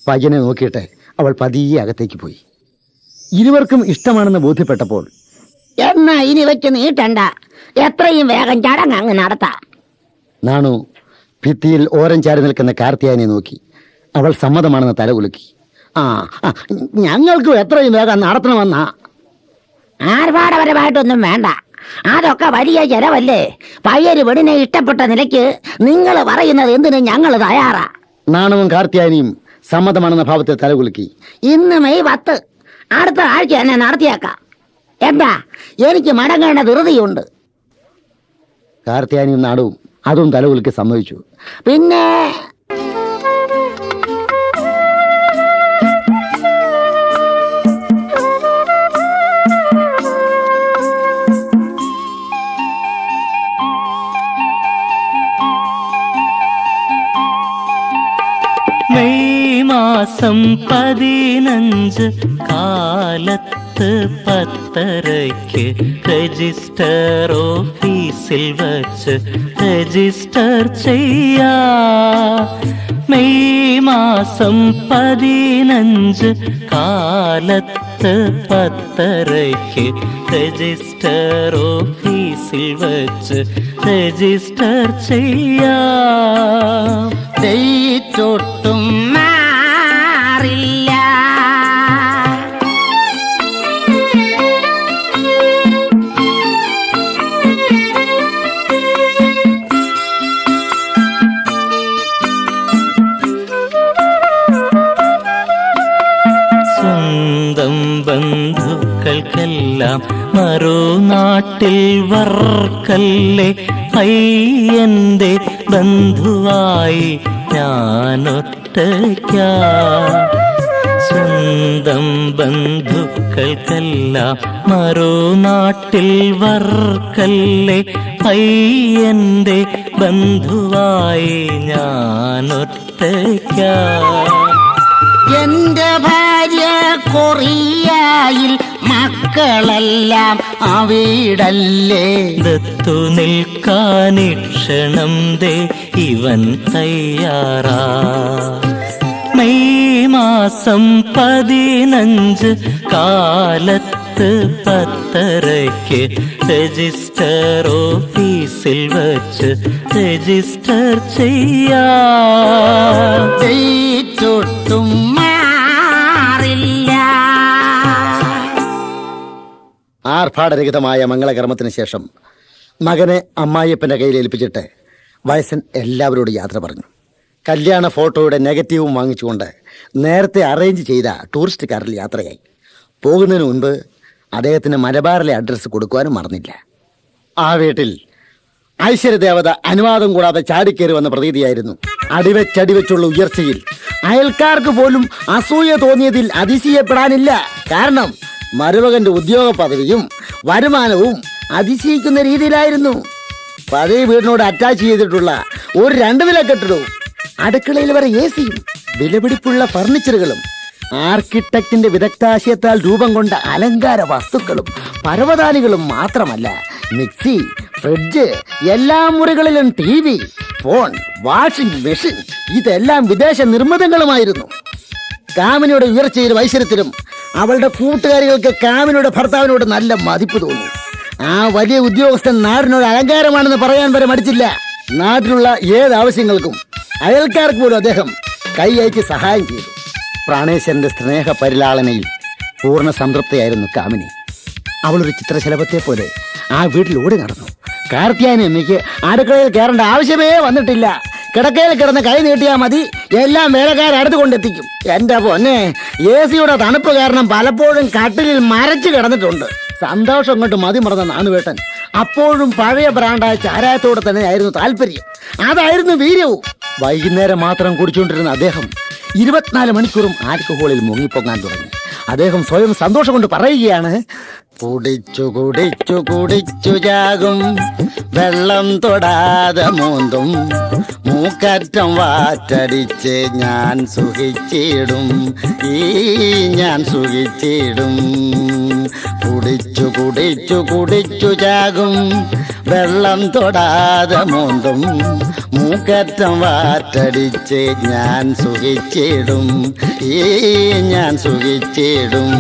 പയ്യനെ നോക്കിയിട്ട് അവൾ പതിയെ അകത്തേക്ക് പോയി. ഇരുവർക്കും ഇഷ്ടമാണെന്ന് ബോധ്യപ്പെട്ടപ്പോൾ എന്നാ ഇനി വെച്ച് നീട്ടണ്ട, എത്രയും വേഗം ചടങ്ങ് അങ്ങ് നടത്താം. നാണു ഭിത്തിയിൽ ഓരം ചാരി നിൽക്കുന്ന കാർത്തിയായനെ നോക്കി. അവൾ സമ്മതമാണെന്ന് തലകുലുക്കി. ആ ഞങ്ങൾക്കും എത്രയും വേഗം നടത്തണമെന്നാ. ആർഭാടപരമായിട്ടൊന്നും വേണ്ട, അതൊക്കെ വലിയ ചെലവല്ലേ. പയ്യര് പെണ്ണിനെ ഇഷ്ടപ്പെട്ട നിലയ്ക്ക് നിങ്ങൾ പറയുന്നത് എന്തിനും ഞങ്ങൾ തയ്യാറാ. നാണുവും കാർത്തിയായനിയും സമ്മതമാണെന്ന ഭാവത്തിൽ തലകുലുക്കി. ഇന്ന് മെയ് 10, അടുത്ത ആഴ്ച തന്നെ നടത്തിയേക്കാം. എന്താ, എനിക്ക് മടങ്ങേണ്ട ധൃതിയുണ്ട്. കാർത്തിയായനിയും നാണുവും അതും തലകുലുക്കി സമ്മതിച്ചു. പിന്നെ മെയ് മാസം 15 കാലത്ത് 10:30 രജിസ്റ്റർ ഓഫീസിൽ വച്ച് രജിസ്റ്റർ ചെയ്യാ. മെയ് മാസം 15 കാലത്ത് 10:30 രജിസ്റ്റർ ഓഫീസിൽ ഓഫീസിൽ വച്ച് രജിസ്റ്റർ ചെയ്യാം. ഡേറ്റൊട്ടും മാറില്ല. സ്വന്തം ബന്ധുക്കൾക്കെല്ലാം മറുനാട്ടിൽ വർക്കല്ലേ, അയ്യന്റെ ബന്ധുവായി ഞാനൊറ്റയ്ക്കാ. സ്വന്തം ബന്ധുക്കൾക്കെല്ലാം മറുനാട്ടിൽ വർക്കല്ലേ, അയ്യന്റെ ബന്ധുവായി ഞാനൊറ്റയ്ക്കാ. എന്റെ ഭാര്യ കൊറിയായിൽ, മക്കളെല്ലാം അവിടല്ലേ. ദത്തു നിൽക്കാനിക്ഷണം ദേ ഇവൻ തയ്യാറാ. മെയ് മാസം 15 കാലത്ത് 10:30 രജിസ്റ്റർ ഓഫീസിൽ വച്ച് രജിസ്റ്റർ ചെയ്യാം. ഡേറ്റൊട്ടും മാറില്ല. ആർഭാടരഹിതമായ മംഗളകർമ്മത്തിന് ശേഷം മകനെ അമ്മായിയപ്പൻ്റെ കയ്യിൽ ഏൽപ്പിച്ചിട്ട് വയസ്സൻ എല്ലാവരോടും യാത്ര പറഞ്ഞു. കല്യാണ ഫോട്ടോയുടെ നെഗറ്റീവും വാങ്ങിച്ചുകൊണ്ട് നേരത്തെ അറേഞ്ച് ചെയ്ത ടൂറിസ്റ്റ് കാറിൽ യാത്രയായി. പോകുന്നതിന് മുൻപ് അദ്ദേഹത്തിന് മലബാറിലെ അഡ്രസ്സ് കൊടുക്കുവാനും മറന്നില്ല. ആ വീട്ടിൽ ഐശ്വര്യദേവത അനുവാദം കൂടാതെ ചാടിക്കേറി വന്ന പ്രതീതിയായിരുന്നു. അടിവെച്ചടിവെച്ചുള്ള ഉയർച്ചയിൽ അയൽക്കാർക്ക് പോലും അസൂയ തോന്നിയതിൽ അതിശയപ്പെടാനില്ല. കാരണം മരുമകന്റെ ഉദ്യോഗ പദവിയും വരുമാനവും അതിശയിക്കുന്ന രീതിയിലായിരുന്നു. പഴയ വീടിനോട് അറ്റാച്ച് ചെയ്തിട്ടുള്ള ഒരു 2 നില കെട്ടിടവും അടുക്കളയിൽ വരെ AC-യും വിലപിടിപ്പുള്ള ഫർണിച്ചറുകളും ആർക്കിടെക്റ്റിന്റെ വിദഗ്ധാശയത്താൽ രൂപം കൊണ്ട അലങ്കാര വസ്തുക്കളും പരവതാനികളും മാത്രമല്ല, മിക്സി, ഫ്രിഡ്ജ്, എല്ലാ മുറികളിലും TV, ഫോൺ, വാഷിംഗ് മെഷീൻ ഇതെല്ലാം വിദേശ നിർമ്മിതങ്ങളുമായിരുന്നു. കാമിനിയുടെ ഉയർച്ചയിലും ഐശ്വര്യത്തിലും അവളുടെ കൂട്ടുകാരികൾക്ക് കാമിനിയുടെ ഭർത്താവിനോട് നല്ല മതിപ്പ് തോന്നി. ആ വലിയ ഉദ്യോഗസ്ഥൻ നാടിനോട് അലങ്കാരമാണെന്ന് പറയാൻ വരെ മടിച്ചില്ല. നാട്ടിലുള്ള ഏത് ആവശ്യങ്ങൾക്കും അയൽക്കാർക്ക് പോലും അദ്ദേഹം കൈ അയച്ച് സഹായം ചെയ്തു. പ്രാണേശ്വരന്റെ സ്നേഹ പരിലാളനയിൽ പൂർണ്ണ സംതൃപ്തിയായിരുന്നു കാമിനി. അവളൊരു ചിത്രശലഭത്തെ പോലെ ആ വീട്ടിൽ ഓടി നടന്നു. കാർത്തിയാനി അമ്മയ്ക്ക് അടുക്കളയിൽ കയറേണ്ട ആവശ്യമേ വന്നിട്ടില്ല. കിടക്കയിൽ കിടന്ന് കൈ നീട്ടിയാൽ മതി, എല്ലാം വേലക്കാരടുത്ത് കൊണ്ടെത്തിക്കും. എന്റെ പൊന്നെ, AC-യുടെ തണുപ്പ് കാരണം പലപ്പോഴും കട്ടിലിൽ മരച്ചു കിടന്നിട്ടുണ്ട്. സന്തോഷം കൊണ്ട് മതി മറന്ന നാണുവേട്ടൻ അപ്പോഴും പഴയ ബ്രാൻഡായ ചാരായത്തോടെ തന്നെയായിരുന്നു താല്പര്യം. അതായിരുന്നു വീര്യവും. വൈകുന്നേരം മാത്രം കുടിച്ചുകൊണ്ടിരുന്ന അദ്ദേഹം 24 മണിക്കൂറും ആൽക്കഹോളിൽ മുങ്ങിപ്പൊങ്ങാൻ തുടങ്ങി. അദ്ദേഹം സ്വയം സന്തോഷം കൊണ്ട് പറയുകയാണ്, കുടിച്ചു കുടിച്ചു കുടിച്ചു ചാകും, വെള്ളം തൊടാതെ മൂന്തും, മൂക്കറ്റം വാറ്റടിച്ച് ഞാൻ സുഖിച്ചിടും, ഞാൻ സുഖിച്ചിടും. കുടിച്ചു കുടിച്ചു കുടിച്ചു ചാകും, വെള്ളം തൊടാതെ മൂന്തും, മൂക്കറ്റം വാറ്റടിച്ച് ഞാൻ സുഖിച്ചിടും, ഞാൻ സുഖിച്ചിടും,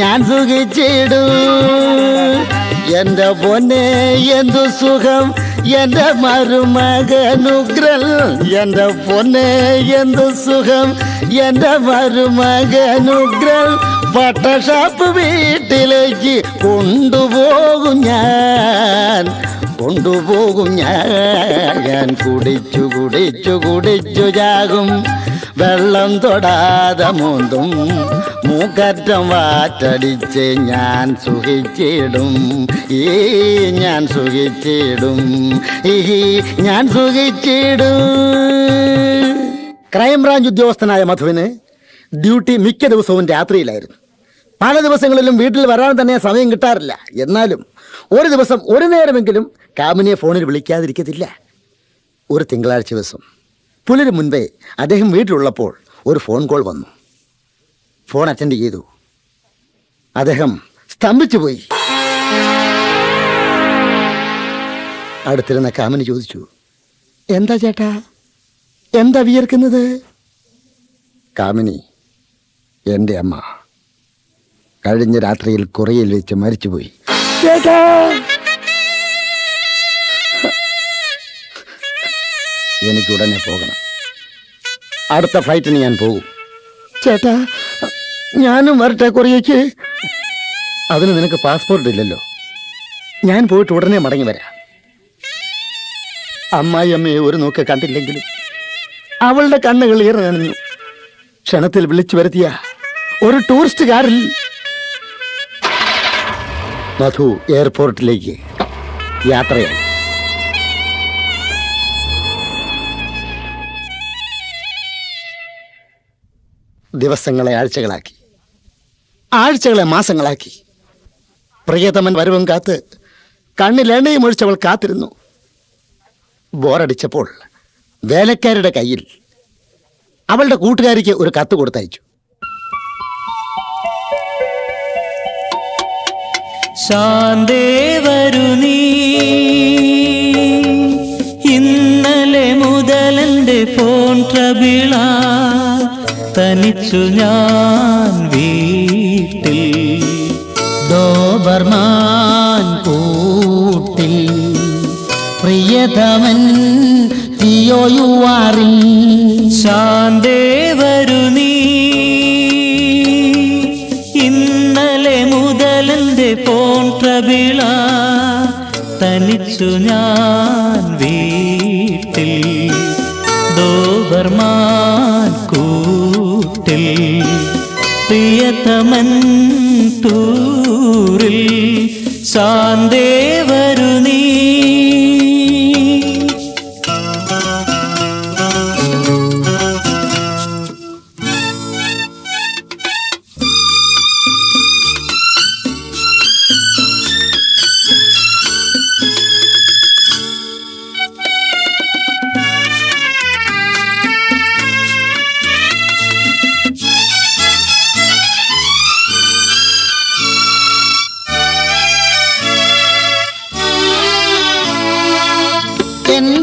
ഞാൻ സുഖിച്ചിടും. എന്റെ പൊന്നെ എന്തു സുഖം, എന്റെ മരുമകനുഗ്രൽ. എന്റെ പൊന്നെ എന്തു സുഖം, എന്റെ മരുമകനുഗ്രൽ. പട്ടഷാപ്പ് വീട്ടിലേക്ക് കൊണ്ടുപോകും ഞാൻ, കൊണ്ടുപോകും ഞാൻ. കുടിച്ചു കുടിച്ചു കുടിച്ചു ചാകും, വെള്ളം തൊടാതെ മൂന്തും, മൂക്കറ്റം വാറ്റടിച്ച് ഞാൻ സുഖിച്ചിടും, ഞാൻ സുഖിച്ചിടും, ഞാൻ സുഖിച്ചിടും. ക്രൈംബ്രാഞ്ച് ഉദ്യോഗസ്ഥനായ മധുവിന് ഡ്യൂട്ടി മിക്ക ദിവസവും രാത്രിയിലായിരുന്നു. പല ദിവസങ്ങളിലും വീട്ടിൽ വരാൻ തന്നെ സമയം കിട്ടാറില്ല. എന്നാലും ഒരു ദിവസം ഒരു നേരമെങ്കിലും കാമിനിയെ ഫോണിൽ വിളിക്കാതിരിക്കത്തില്ല. ഒരു തിങ്കളാഴ്ച ദിവസം പുലരി മുൻപേ അദ്ദേഹം വീട്ടിലുള്ളപ്പോൾ ഒരു ഫോൺ കോൾ വന്നു. ഫോൺ അറ്റൻഡ് ചെയ്തു. അദ്ദേഹം സ്തംഭിച്ചു പോയി. അടുത്തിരുന്ന കാമിനി ചോദിച്ചു, എന്താ ചേട്ടാ, എന്താ വിയർക്കുന്നത്? കാമിനി, എൻ്റെ അമ്മ കഴിഞ്ഞ രാത്രിയിൽ കൊറിയയിൽ വെച്ച് മരിച്ചുപോയി. ചേട്ടാ, എനിക്ക് ഉടനെ പോകണം. അടുത്ത ഫ്ലൈറ്റിന് ഞാൻ പോകും. ചേട്ടാ, ഞാനും വരട്ടെ കൊറിയയ്ക്ക്. അതിന് നിനക്ക് പാസ്പോർട്ട് ഇല്ലല്ലോ. ഞാൻ പോയിട്ട് ഉടനെ മടങ്ങി വരാം. അമ്മായിയമ്മയെ ഒരു നോക്ക് കണ്ടില്ലെങ്കിലും അവളുടെ കണ്ണുകൾ ഏറെ നനഞ്ഞു. ക്ഷണത്തിൽ വിളിച്ചു വരുത്തിയ ഒരു ടൂറിസ്റ്റ് കാറിൽ മധു എയർപോർട്ടിലേക്ക് യാത്രയായി. ദിവസങ്ങളെ ആഴ്ചകളാക്കി, ആഴ്ചകളെ മാസങ്ങളാക്കി. പ്രിയതമൻ വരവും കാത്ത് കണ്ണിൽ എണ്ണയും ഒഴിച്ചവൾ കാത്തിരുന്നു. ബോറടിച്ചപ്പോൾ വേലക്കാരുടെ കയ്യിൽ അവളുടെ കൂട്ടുകാരിക്ക് ഒരു കത്ത് കൊടുത്തയച്ചു. ശാന്തേ വരൂ നീ, ഇന്നലെ മുതലെന്റെ ഫോൺ ട്രബിള, തനിച്ചു ഞാൻ വീട്ടിൽ, ഡോബർമാൻ കൂട്ടിൽ, പ്രിയതമൻ തിയോയുവാറിൽ. ശാന്തേ വരൂ നീ, ഇന്നലെ മുതലെന്റെ ഫോൺ ട്രബിള, തനിച്ചു ഞാൻ വീട്ടിൽ, ഡോബർമാൻ കൂട്ടിൽ, പ്രിയതമൻ ടൂറിൽ. ശാന്തേ വരൂ നീ.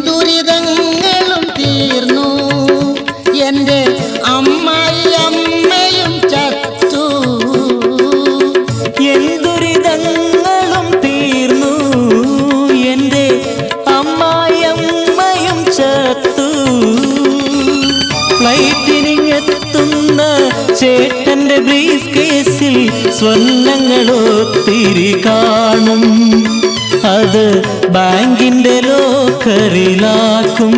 ദുരിതങ്ങളും തീർന്നു, എൻ്റെ അമ്മായിയമ്മയും ചത്തു. ദുരിതങ്ങളും തീർന്നു, എൻ്റെ അമ്മായിയമ്മയും ചത്തു. ഫ്ലൈറ്റിനിങ്ങെത്തുന്ന ചേട്ടന്റെ ബ്രീഫ് കേസിൽ സ്വർണ്ണങ്ങളൊത്തിരി കാണും, അത് ബാങ്കിന്റെ ലോക്കറിലാക്കും.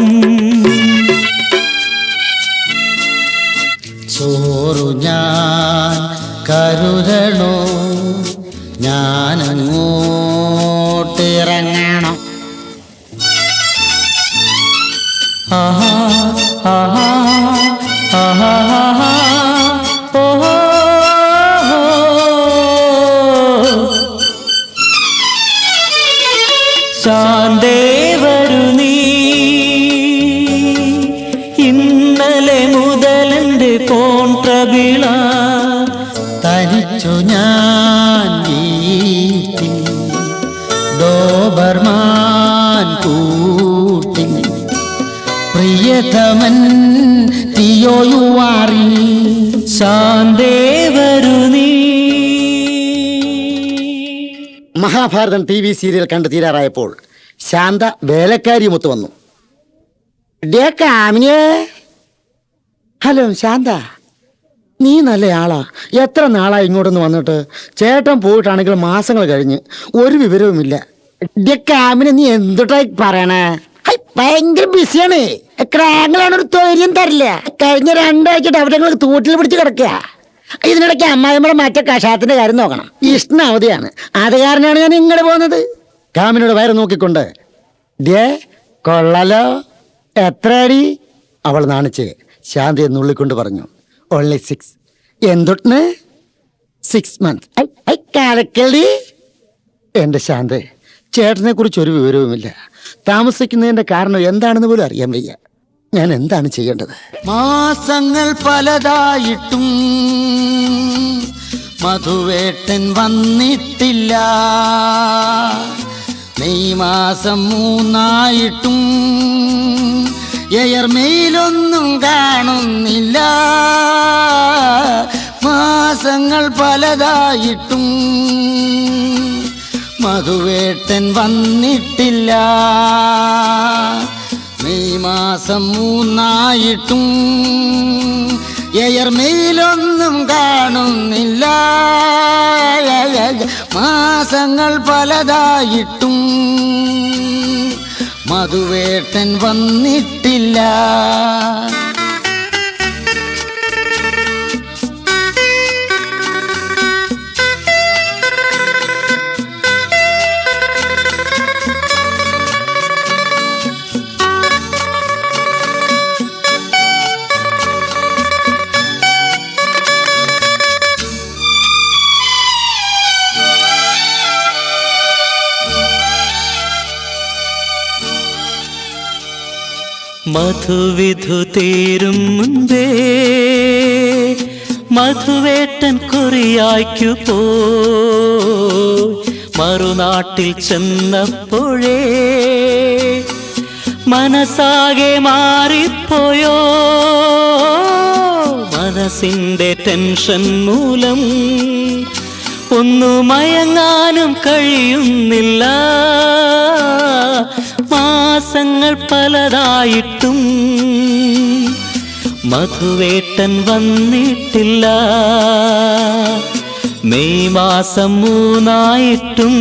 ചോറു ഞാൻ കരുതണോ, ഞാനങ്ങോട്ടിറങ്ങണം. ആഹാ ആഹാ ആഹാ ആഹാ ഓഹോ. ശാന്തേ വരൂ നീ, ഇന്നലെ മുതലെന്റെ ഫോൺ ട്രബിള, തനിച്ചു ഞാൻ വീട്ടിൽ, ഡോബർമാൻ കൂട്ടിൽ, പ്രിയതമൻ തിയോയുവാറിൽ. ശാന്തേ വരൂ നീ. മഹാഭാരതം TV സീരിയൽ കണ്ടു തീരാറായപ്പോൾ ശാന്ത വേലക്കാരിയുമൊത്തു വന്നു. ഹലോ ശാന്ത, നീ നല്ല ആളാ. എത്ര നാളായി ഇങ്ങോട്ടൊന്ന് വന്നിട്ട്? ചേട്ടൻ പോയിട്ടാണെങ്കിൽ മാസങ്ങൾ കഴിഞ്ഞ് ഒരു വിവരവുമില്ല. നീ എന്തുട്ടായി പറയണേ? ഭയങ്കര ബിസിയാണ്. ക്രാങ്ങളാണ്, ഒരു തൊഴിലും തരില്ല. കഴിഞ്ഞ 2 ആഴ്ച അവിടെ തൂട്ടിൽ പിടിച്ച് കിടക്കുക. ഇതിനിടയ്ക്ക് അമ്മായിമ്മയുടെ മറ്റേ കഷായത്തിന്റെ കാര്യം നോക്കണം. ഇഷ്ടം അവധിയാണ്, അത് കാരണമാണ് ഞാൻ ഇങ്ങോട്ട് പോകുന്നത്. കാമിനോട് വയറ് നോക്കിക്കൊണ്ട്, ദേ കൊള്ളലോ, എത്ര അടി? അവൾ നാണിച്ച് ശാന്തയെ നുള്ളിക്കൊണ്ട് പറഞ്ഞു, ഓൺലി 6. എന്തൊട്ടിന് 6 months. കാലക്കടി എന്റെ ശാന്ത, ചേട്ടനെ കുറിച്ച് ഒരു വിവരവുമില്ല. താമസിക്കുന്നതിന്റെ കാരണം എന്താണെന്ന് പോലും അറിയാൻ വയ്യ. ഞാൻ എന്താണ് ചെയ്യേണ്ടത്? മാസങ്ങൾ പലതായിട്ടും മധുവേട്ടൻ വന്നിട്ടില്ല. മെയ് മാസം 3 എയർമെയിലൊന്നും കാണുന്നില്ല. മാസങ്ങൾ പലതായിട്ടും മധുവേട്ടൻ വന്നിട്ടില്ല. മെയ് മാസം മാസം 3 എയർമെയിലൊന്നും കാണുന്നില്ല. മാസങ്ങൾ പലതായിട്ടും മധുവേട്ടൻ വന്നിട്ടില്ല. മധുവിധു തീരും മുൻപേ മധുവേട്ടൻ കൊറിയായ്ക്കു പോയി. മറുനാട്ടിൽ ചെന്നപ്പോഴേ മനസ്സാകെ മാറിപ്പോയോ. മനസ്സിന്റെ ടെൻഷൻ മൂലം ഒന്നു മയങ്ങാനും കഴിയുന്നില്ല. മാസങ്ങൾ പലതായിട്ടും മധുവേട്ടൻ വന്നിട്ടില്ല. മെയ് മാസം 3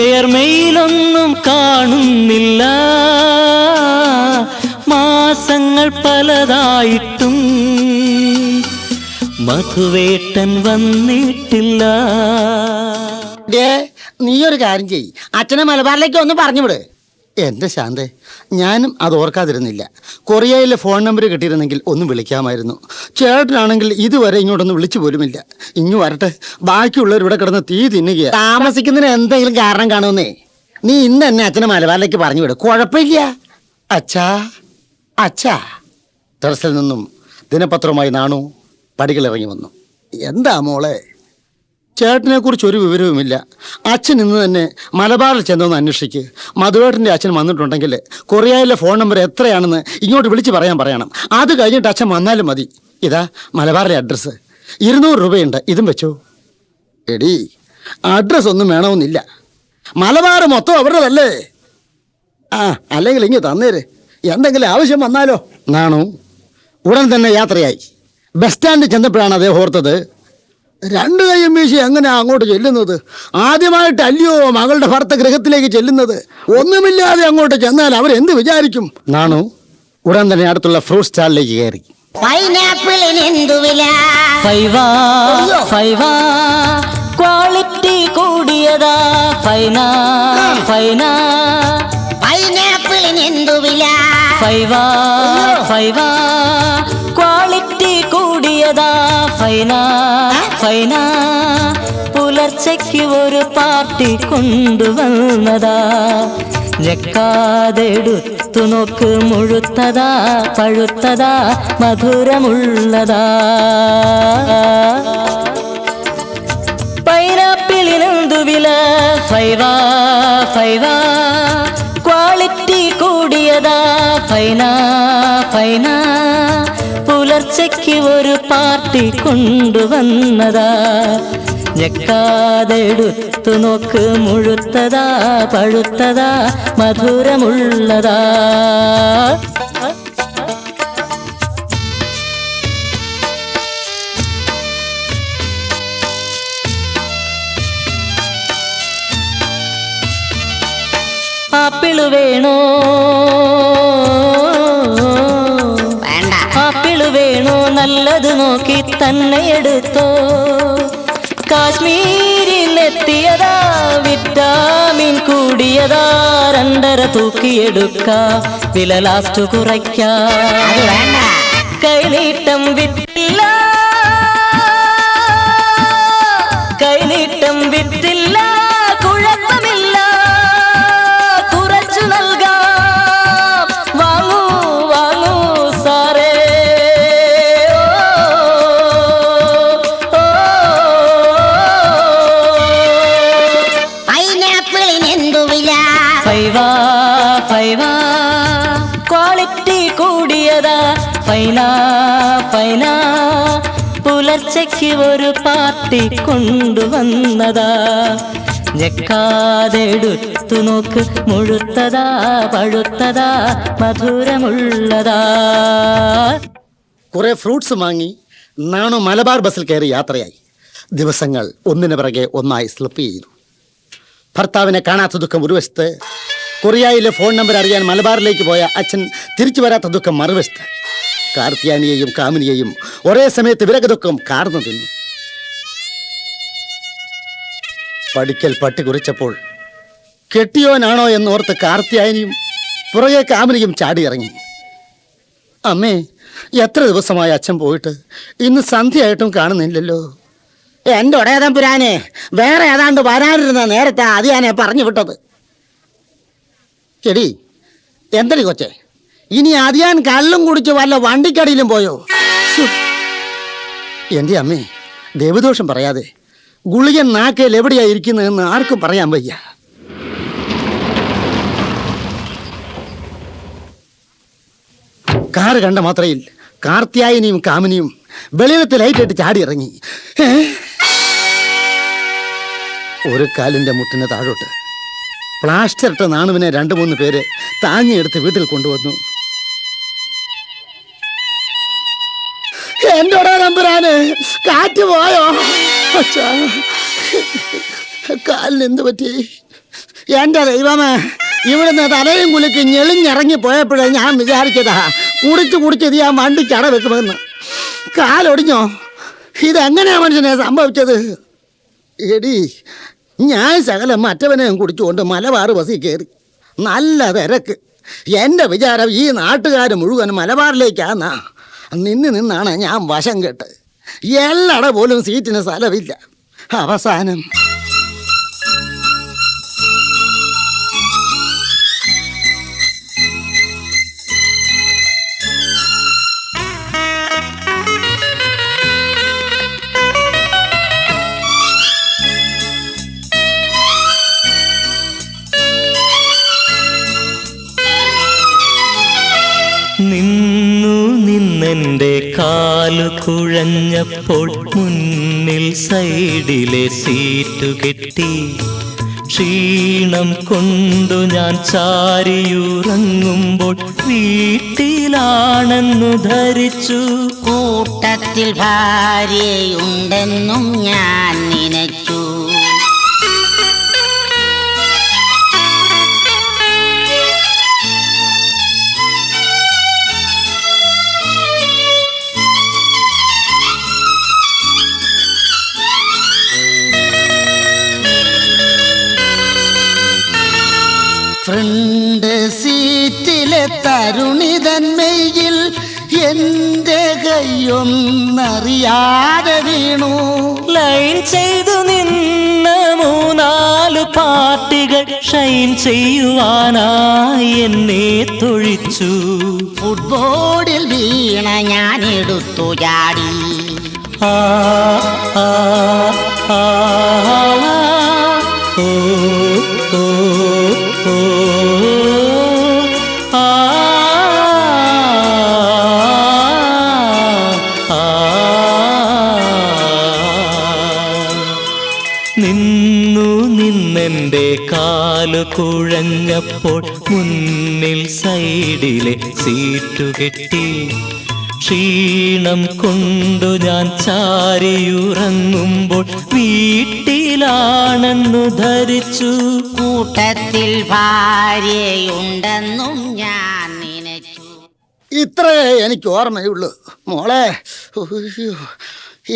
എയർമെയിലൊന്നും കാണുന്നില്ല. മാസങ്ങൾ പലതായിട്ടും മധുവേട്ടൻ വന്നിട്ടില്ല. നീയൊരു കാര്യം ചെയ്യ്, അച്ഛനെ മലബാറിലേക്ക് ഒന്ന് പറഞ്ഞുവിട്. എന്റെ ശാന്തേ, ഞാനും അത് ഓർക്കാതിരുന്നില്ല. കൊറിയയിലെ ഫോൺ നമ്പർ കിട്ടിയിരുന്നെങ്കിൽ ഒന്ന് വിളിക്കാമായിരുന്നു. ചേട്ടനാണെങ്കിൽ ഇതുവരെ ഇങ്ങോട്ടൊന്ന് വിളിച്ചു പോലുമില്ല. ഇങ്ങു വരട്ടെ, ബാക്കിയുള്ളവരിവിടെ കിടന്ന് തീ തിന്നുക. താമസിക്കുന്നതിന് എന്തെങ്കിലും കാരണം കാണുമെന്നേ. നീ ഇന്ന് തന്നെ അച്ഛനെ മലബാറിലേക്ക് പറഞ്ഞു വിട്, കുഴപ്പമില്ല. അച്ഛാ അച്ഛാ. ടെറസിൽ നിന്നും ദിനപത്രവുമായി നാണു പടികളിറങ്ങി വന്നു. എന്താ മോളെ? ചേട്ടനെ കുറിച്ച് ഒരു വിവരവുമില്ല. അച്ഛൻ ഇന്ന് തന്നെ മലബാറിൽ ചെന്നൊന്ന് അന്വേഷിക്ക്. മധുവേട്ടൻ്റെ അച്ഛൻ വന്നിട്ടുണ്ടെങ്കിൽ കൊറിയയിലെ ഫോൺ നമ്പർ എത്രയാണെന്ന് ഇങ്ങോട്ട് വിളിച്ച് പറയണം. അത് കഴിഞ്ഞിട്ട് അച്ഛൻ വന്നാലും മതി. ഇതാ മലബാറിലെ അഡ്രസ്സ്. 200 രൂപയുണ്ട്, ഇതും വെച്ചോ. എടി, അഡ്രസ്സ് ഒന്നും വേണമെന്നില്ല. മലബാർ മൊത്തം അവരുടേതല്ലേ. അല്ലെങ്കിൽ ഇങ്ങ് തന്നേര്, എന്തെങ്കിലും ആവശ്യം വന്നാലോ. നാണു ഉടൻ തന്നെ യാത്രയായി. ബസ് സ്റ്റാൻഡിൽ ചെന്നപ്പോഴാണ് അദ്ദേഹം ഓർത്തത്, 2 കൈയും വീശി എങ്ങനെയാ അങ്ങോട്ട് ചെല്ലുന്നത്? ആദ്യമായിട്ടല്ലയോ മകളുടെ ഭർത്ത ഗൃഹത്തിലേക്ക് ചെല്ലുന്നത്? ഒന്നുമില്ലാതെ അങ്ങോട്ട് ചെന്നാൽ അവരെന്ത് വിചാരിക്കും? നാണു ഉടൻ തന്നെ അടുത്തുള്ള ഫ്രൂട്ട് സ്റ്റാളിലേക്ക് കയറി. പൈനാപ്പിളിന് എന്തു വില? ഫൈവ ക്വാളിറ്റി കൂടിയതാ. ഫൈനാ പൈനാപ്പിളിന് എന്തു വില? ഫൈവ ക്വാളിറ്റി കൂടിയതാ. ഫൈനാ പുലർച്ചയ്ക്ക് ഒരു പാർട്ടി കൊണ്ടുവന്നതാ. ഞെക്കാതെടുത്തു നോക്ക്, മുഴുത്തതാ പഴുത്തതാ മധുരമുള്ളതാ. പൈനാപ്പിളിനെന്തു വില? ഫൈവ ക്വാളിറ്റി കൂടിയതാ. ഫൈനാ പുലർച്ചയ്ക്ക് ഒരു പാർട്ടി കൊണ്ടുവന്നതാ. ഞെക്കാതെടുത്തു നോക്ക്, മുഴുത്തതാ പഴുത്തതാ മധുരമുള്ളതാ. ആപ്പിള് വേണോ? ആപ്പിള് വേണോ? നല്ലത് നോക്കി തന്നെ എടുത്തോ. കാശ്മീരിലെത്തിയതാ, വിറ്റാമിൻ കൂടിയതാ. 2.5 തൂക്കിയെടുക്ക, വില ലാസ്റ്റ് കുറയ്ക്കാം. കൈനീട്ടം വിറ്റില്ല, കൈനീട്ടം വിറ്റില്ല, കുഴപ്പമില്ല, കുറച്ചു നൽകാം. വാങ്ങൂ വാങ്ങൂ സാറേ. പൈനാപ്പിളിന് എന്തു വില? ഫൈവ ക്വാളിറ്റി കൂടിയതാ. ഫൈനാ പുലർച്ചയ്ക്ക് ഒരു പാർട്ടി കൊണ്ടുവന്നതാ. ഞെക്കാതെടുത്തു നോക്ക്, മുഴുത്തതാ പഴുത്തതാ മധുരമുള്ളതാ. കുറെ ഫ്രൂട്ട്സ് വാങ്ങി നാണു മലബാർ ബസ്സിൽ കയറി യാത്രയായി. ദിവസങ്ങൾ ഒന്നിനു പിറകെ ഒന്നായി സ്ലിപ്പ് ചെയ്തു. ഭർത്താവിനെ കാണാത്ത ദുഃഖം ഒരു വശത്ത്, കൊറിയയിലെ ഫോൺ നമ്പർ അറിയാൻ മലബാറിലേക്ക് പോയ അച്ഛൻ തിരിച്ചു വരാത്ത ദുഃഖം മറുവശത്ത്. കാർത്തിയാനിയെയും കാമിനിയെയും ഒരേ സമയത്ത് വിരക ദുഃഖം കാർന്നു തിന്നു. പഠിക്കൽ പട്ടി കുറിച്ചപ്പോൾ കെട്ടിയോനാണോ എന്നോർത്ത് കാർത്തിയാനിയും പുറകെ കാമിനിയും ചാടിയിറങ്ങി. അമ്മേ, എത്ര ദിവസമായി അച്ഛൻ പോയിട്ട്, ഇന്ന് സന്ധ്യയായിട്ടും കാണുന്നില്ലല്ലോ. എന്റെ ഒടേതം പുരാനെ, വേറെ ഏതാണ്ട് വരാനിരുന്ന നേരത്തെ അത് ഞാനെ പറഞ്ഞു വിട്ടത്. എടി എന്തടി കൊച്ചേ, ഇനി അതിയാൻ കള്ളും കുടിച്ച് വല്ല വണ്ടിക്കടിയിലും പോയോ? എൻ്റെ അമ്മേ, ദേവദോഷം പറയാതെ ഗുളികൻ നാക്കേൽ എവിടെയാ ഇരിക്കുന്നതെന്ന് ആർക്കും പറയാൻ വയ്യ. കാറ് കണ്ട മാത്രയിൽ കാർത്തിയായനിയും കാമിനിയും വെളിയിലത്തെ ലൈറ്റിട്ട് ചാടിയിറങ്ങി. ഒരു കാലിൻ്റെ മുട്ടിന് താഴോട്ട് പ്ലാസ്റ്റർ ഇട്ട നാണുവിനെ 2-3 പേര് താങ്ങിയെടുത്ത് വീട്ടിൽ കൊണ്ടുവന്നു. എന്റെ തമ്പുരാന് കാറ്റ് പോയോ? കാലിന് എന്ത് പറ്റി? എന്റെ ദൈവമേ, ഇവിടുന്ന് തലയും കുലുക്ക് ഞെളിഞ്ഞിറങ്ങി പോയപ്പോഴേ ഞാൻ വിചാരിച്ചതാ കുടിച്ച് ഞാൻ വണ്ടിക്ക് അട വെക്കുമെന്ന്. കാലൊടിഞ്ഞോ? ഇതെങ്ങനെയാ മനുഷ്യനെ സംഭവിച്ചത്? എടി, ഞാൻ സകലം മറ്റവനെയും കുടിച്ചുകൊണ്ട് മലബാർ ബസ്സിൽ കയറി. നല്ല തിരക്ക്. എൻ്റെ വിചാരം ഈ നാട്ടുകാർ മുഴുവൻ മലബാറിലേക്കാന്നാ. നിന്നാണ് ഞാൻ വശം കെട്ട്. എല്ലട പോലും സീറ്റിന് സ്ഥലമില്ല. അവസാനം നിന്നെൻ്റെ കാലു കുഴഞ്ഞപ്പോൾ മുന്നിൽ സൈഡിലെ സീറ്റു കെട്ടി, ക്ഷീണം കൊണ്ടു ഞാൻ ചാരിയുറങ്ങുമ്പോൾ വീട്ടിലാണെന്നു ധരിച്ചു. കൂട്ടത്തിൽ ഭാര്യയുണ്ടെന്നും ഞാൻ നനച്ചു. ഫ്രണ്ട് സീറ്റിലെ തരുണിതന്മയിൽ എൻ്റെ കൈയൊന്നറിയാതെ വീണു. ലൈൻ ചെയ്തു നിന്ന 3-4 പാർട്ടികൾ ഷൈൻ ചെയ്യുവാനായി എന്നെ തൊഴിച്ചു. ഫുട്ബോളിൽ വീണ ഞാൻ എടുത്തു ചാടി. ആ ആ ആ ഓ ഓ ഓ ആ നിന്നെൻ്റെ കാലു കുഴഞ്ഞപ്പോൾ മുന്നിൽ സൈഡിലെ സീറ്റു കെട്ടി, ക്ഷീണം കൊണ്ടു ഞാൻ ചാരിയുറങ്ങുമ്പോൾ വീട്ടിലാണെന്നു ധരിച്ചു. കൂട്ടത്തിൽ ഭാര്യയുണ്ടെന്നും ഞാൻ നനച്ചു. ഇത്രേ എനിക്ക് ഓർമ്മയുള്ളൂ മോളെ.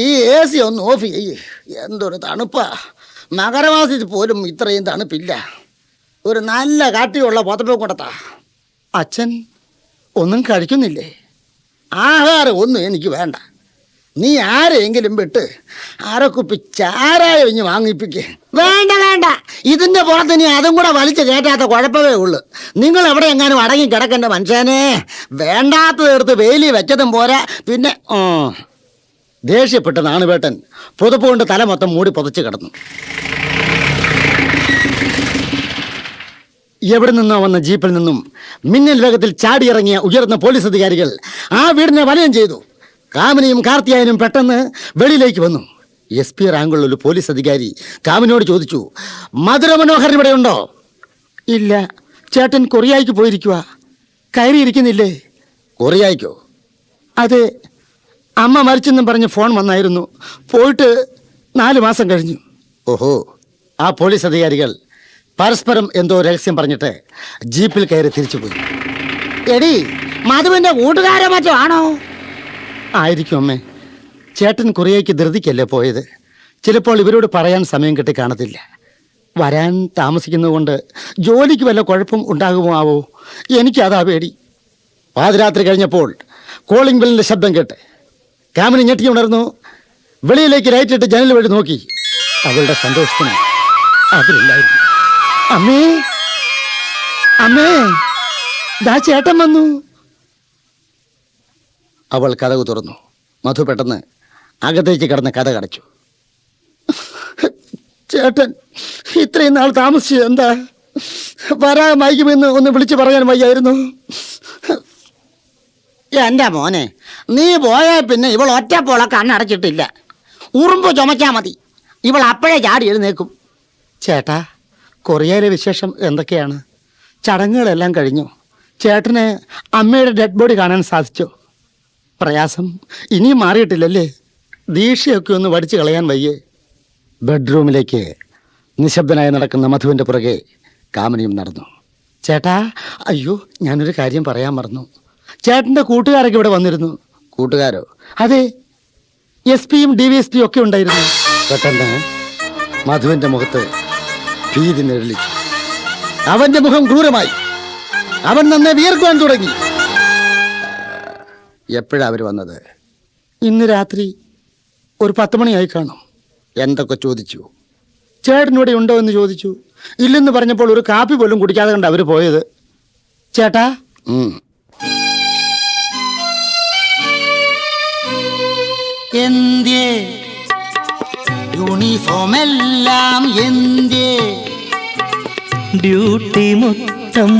ഈ AC ഒന്ന് ഓഫ് ചെയ്യ്. എന്തൊരു തണുപ്പാ. മകരമാസത്തിൽ പോലും ഇത്രയും തണുപ്പില്ല. ഒരു നല്ല കാട്ടിയുള്ള പുതപ്പ് കൊടുത്താ. അച്ഛൻ ഒന്നും കഴിക്കുന്നില്ലേ? ആഹാരം ഒന്നും എനിക്ക് വേണ്ട. നീ ആരെയെങ്കിലും വിട്ട് അരക്കുപ്പി ചാരായം ഇഞ്ഞ് വാങ്ങിപ്പിക്കേ. വേണ്ട വേണ്ട, ഇതിന്റെ പുറത്ത് ഇനി അതും കൂടെ വലിച്ചു കയറ്റാത്ത കുഴപ്പമേ ഉള്ളൂ. നിങ്ങൾ എവിടെ എങ്ങാനും അടങ്ങി കിടക്കേണ്ട മനുഷ്യനെ. വേണ്ടാത്ത തീർത്ത് വേലി വെച്ചതും പോരാ. പിന്നെ ദേഷ്യപ്പെട്ട് നാണുവേട്ടൻ പുതപ്പ് കൊണ്ട് തല മൊത്തം മൂടി പുതച്ച് കിടന്നു. എവിടെ നിന്നോ വന്ന ജീപ്പിൽ നിന്നും മിന്നൽ വേഗത്തിൽ ചാടിയിറങ്ങിയ ഉയർന്ന പോലീസ് അധികാരികൾ ആ വീടിനെ വലയം ചെയ്തു. കാമിനിയും കാർത്തിയായനും പെട്ടെന്ന് വെളിയിലേക്ക് വന്നു. SP റാങ്കുള്ള ഒരു പോലീസ് അധികാരി കാമിനോട് ചോദിച്ചു, മധുര മനോഹരൻ ഇവിടെ ഉണ്ടോ? ഇല്ല, ചേട്ടൻ കൊറിയായിക്ക് പോയിരിക്കുക. കയറിയിരിക്കുന്നില്ലേ? കൊറിയായിക്കോ? അതെ, അമ്മ മരിച്ചെന്നും പറഞ്ഞ് ഫോൺ വന്നായിരുന്നു. പോയിട്ട് 4 മാസം കഴിഞ്ഞു. ഓഹോ, ആ പോലീസ് അധികാരികൾ പരസ്പരം എന്തോ രഹസ്യം പറഞ്ഞിട്ട് ജീപ്പിൽ കയറി തിരിച്ചുപോയി. എടി, മധുവിന്റെ കൂട്ടുകാരെ മറ്റോ ആണോ? ആയിരിക്കും അമ്മേ. ചേട്ടൻ കൊറിയയ്ക്ക് ധൃതിക്കല്ലേ പോയത്. ചിലപ്പോൾ ഇവരോട് പറയാൻ സമയം കിട്ടി കാണത്തില്ല. വരാൻ താമസിക്കുന്നതുകൊണ്ട് ജോലിക്ക് വല്ല കുഴപ്പം ഉണ്ടാകുമോ ആവോ? എനിക്കതാ പേടി. പാതിരാത്രി കഴിഞ്ഞപ്പോൾ കോളിംഗ് ബെല്ലിന്റെ ശബ്ദം കേട്ട് കാമിനി ഞെട്ടി ഉണർന്നു. വെളിയിലേക്ക് ലൈറ്റിട്ട് ജനൽ വഴി നോക്കി. അവളുടെ സന്തോഷത്തിന് അതിലില്ലായിരുന്നു. അമ്മേ, അമ്മേ, ദാ ചേട്ടൻ വന്നു. അവൾ കതക് തുറന്നു. മധു പെട്ടെന്ന് അകത്തേക്ക് കിടന്ന് കഥ കടച്ചു. ചേട്ടൻ ഇത്രയും നാൾ താമസിച്ചത് എന്താ? വരാമായിക്കുമെന്ന് ഒന്ന് വിളിച്ചു പറയാൻ വയ്യായിരുന്നു. എന്റെ മോനെ, നീ പോയാ പിന്നെ ഇവൾ ഒറ്റപ്പോളെ കണ്ണടച്ചിട്ടില്ല. ഉറുമ്പ് ചുമച്ചാ മതി, ഇവൾ അപ്പോഴേ ചാടി എഴുന്നേക്കും. ചേട്ടാ, കൊറിയയിലെ വിശേഷം എന്തൊക്കെയാണ്? ചടങ്ങുകളെല്ലാം കഴിഞ്ഞു. ചേട്ടന് അമ്മയുടെ ഡെഡ് ബോഡി കാണാൻ സാധിച്ചോ? പ്രയാസം ഇനിയും മാറിയിട്ടില്ലല്ലേ? ദീക്ഷയൊക്കെ ഒന്ന് വടിച്ചു കളയാൻ വയ്യേ? ബെഡ്റൂമിലേക്ക് നിശബ്ദനായി നടക്കുന്ന മധുവിൻ്റെ പുറകെ കാമിനിയും നടന്നു. ചേട്ടാ, അയ്യോ, ഞാനൊരു കാര്യം പറയാൻ മറന്നു. ചേട്ടൻ്റെ കൂട്ടുകാരൊക്കെ ഇവിടെ വന്നിരുന്നു. കൂട്ടുകാരോ? അതെ, SP-യും DVSP ഒക്കെ ഉണ്ടായിരുന്നു. പെട്ടെന്ന് മധുവിൻ്റെ മുഖത്ത് ഭീതി നിഴലിച്ചു. അവന്റെ മുഖം ക്രൂരമായി. അവൻ നന്നെ വിയർക്കുവാൻ തുടങ്ങി. എപ്പോഴാ അവർ വന്നത്? ഇന്ന് രാത്രി ഒരു 10 മണിയായി കാണും. എന്തൊക്കെ ചോദിച്ചു? ചേട്ടനിവിടെ ഉണ്ടോ എന്ന് ചോദിച്ചു. ഇല്ലെന്ന് പറഞ്ഞപ്പോൾ ഒരു കാപ്പി പോലും കുടിക്കാതെ കണ്ട് അവർ പോയത്. ചേട്ടാ, എന്തേ യൂണിഫോം എല്ലാം എന്തേ? ഡ്യൂട്ടി മൊത്തം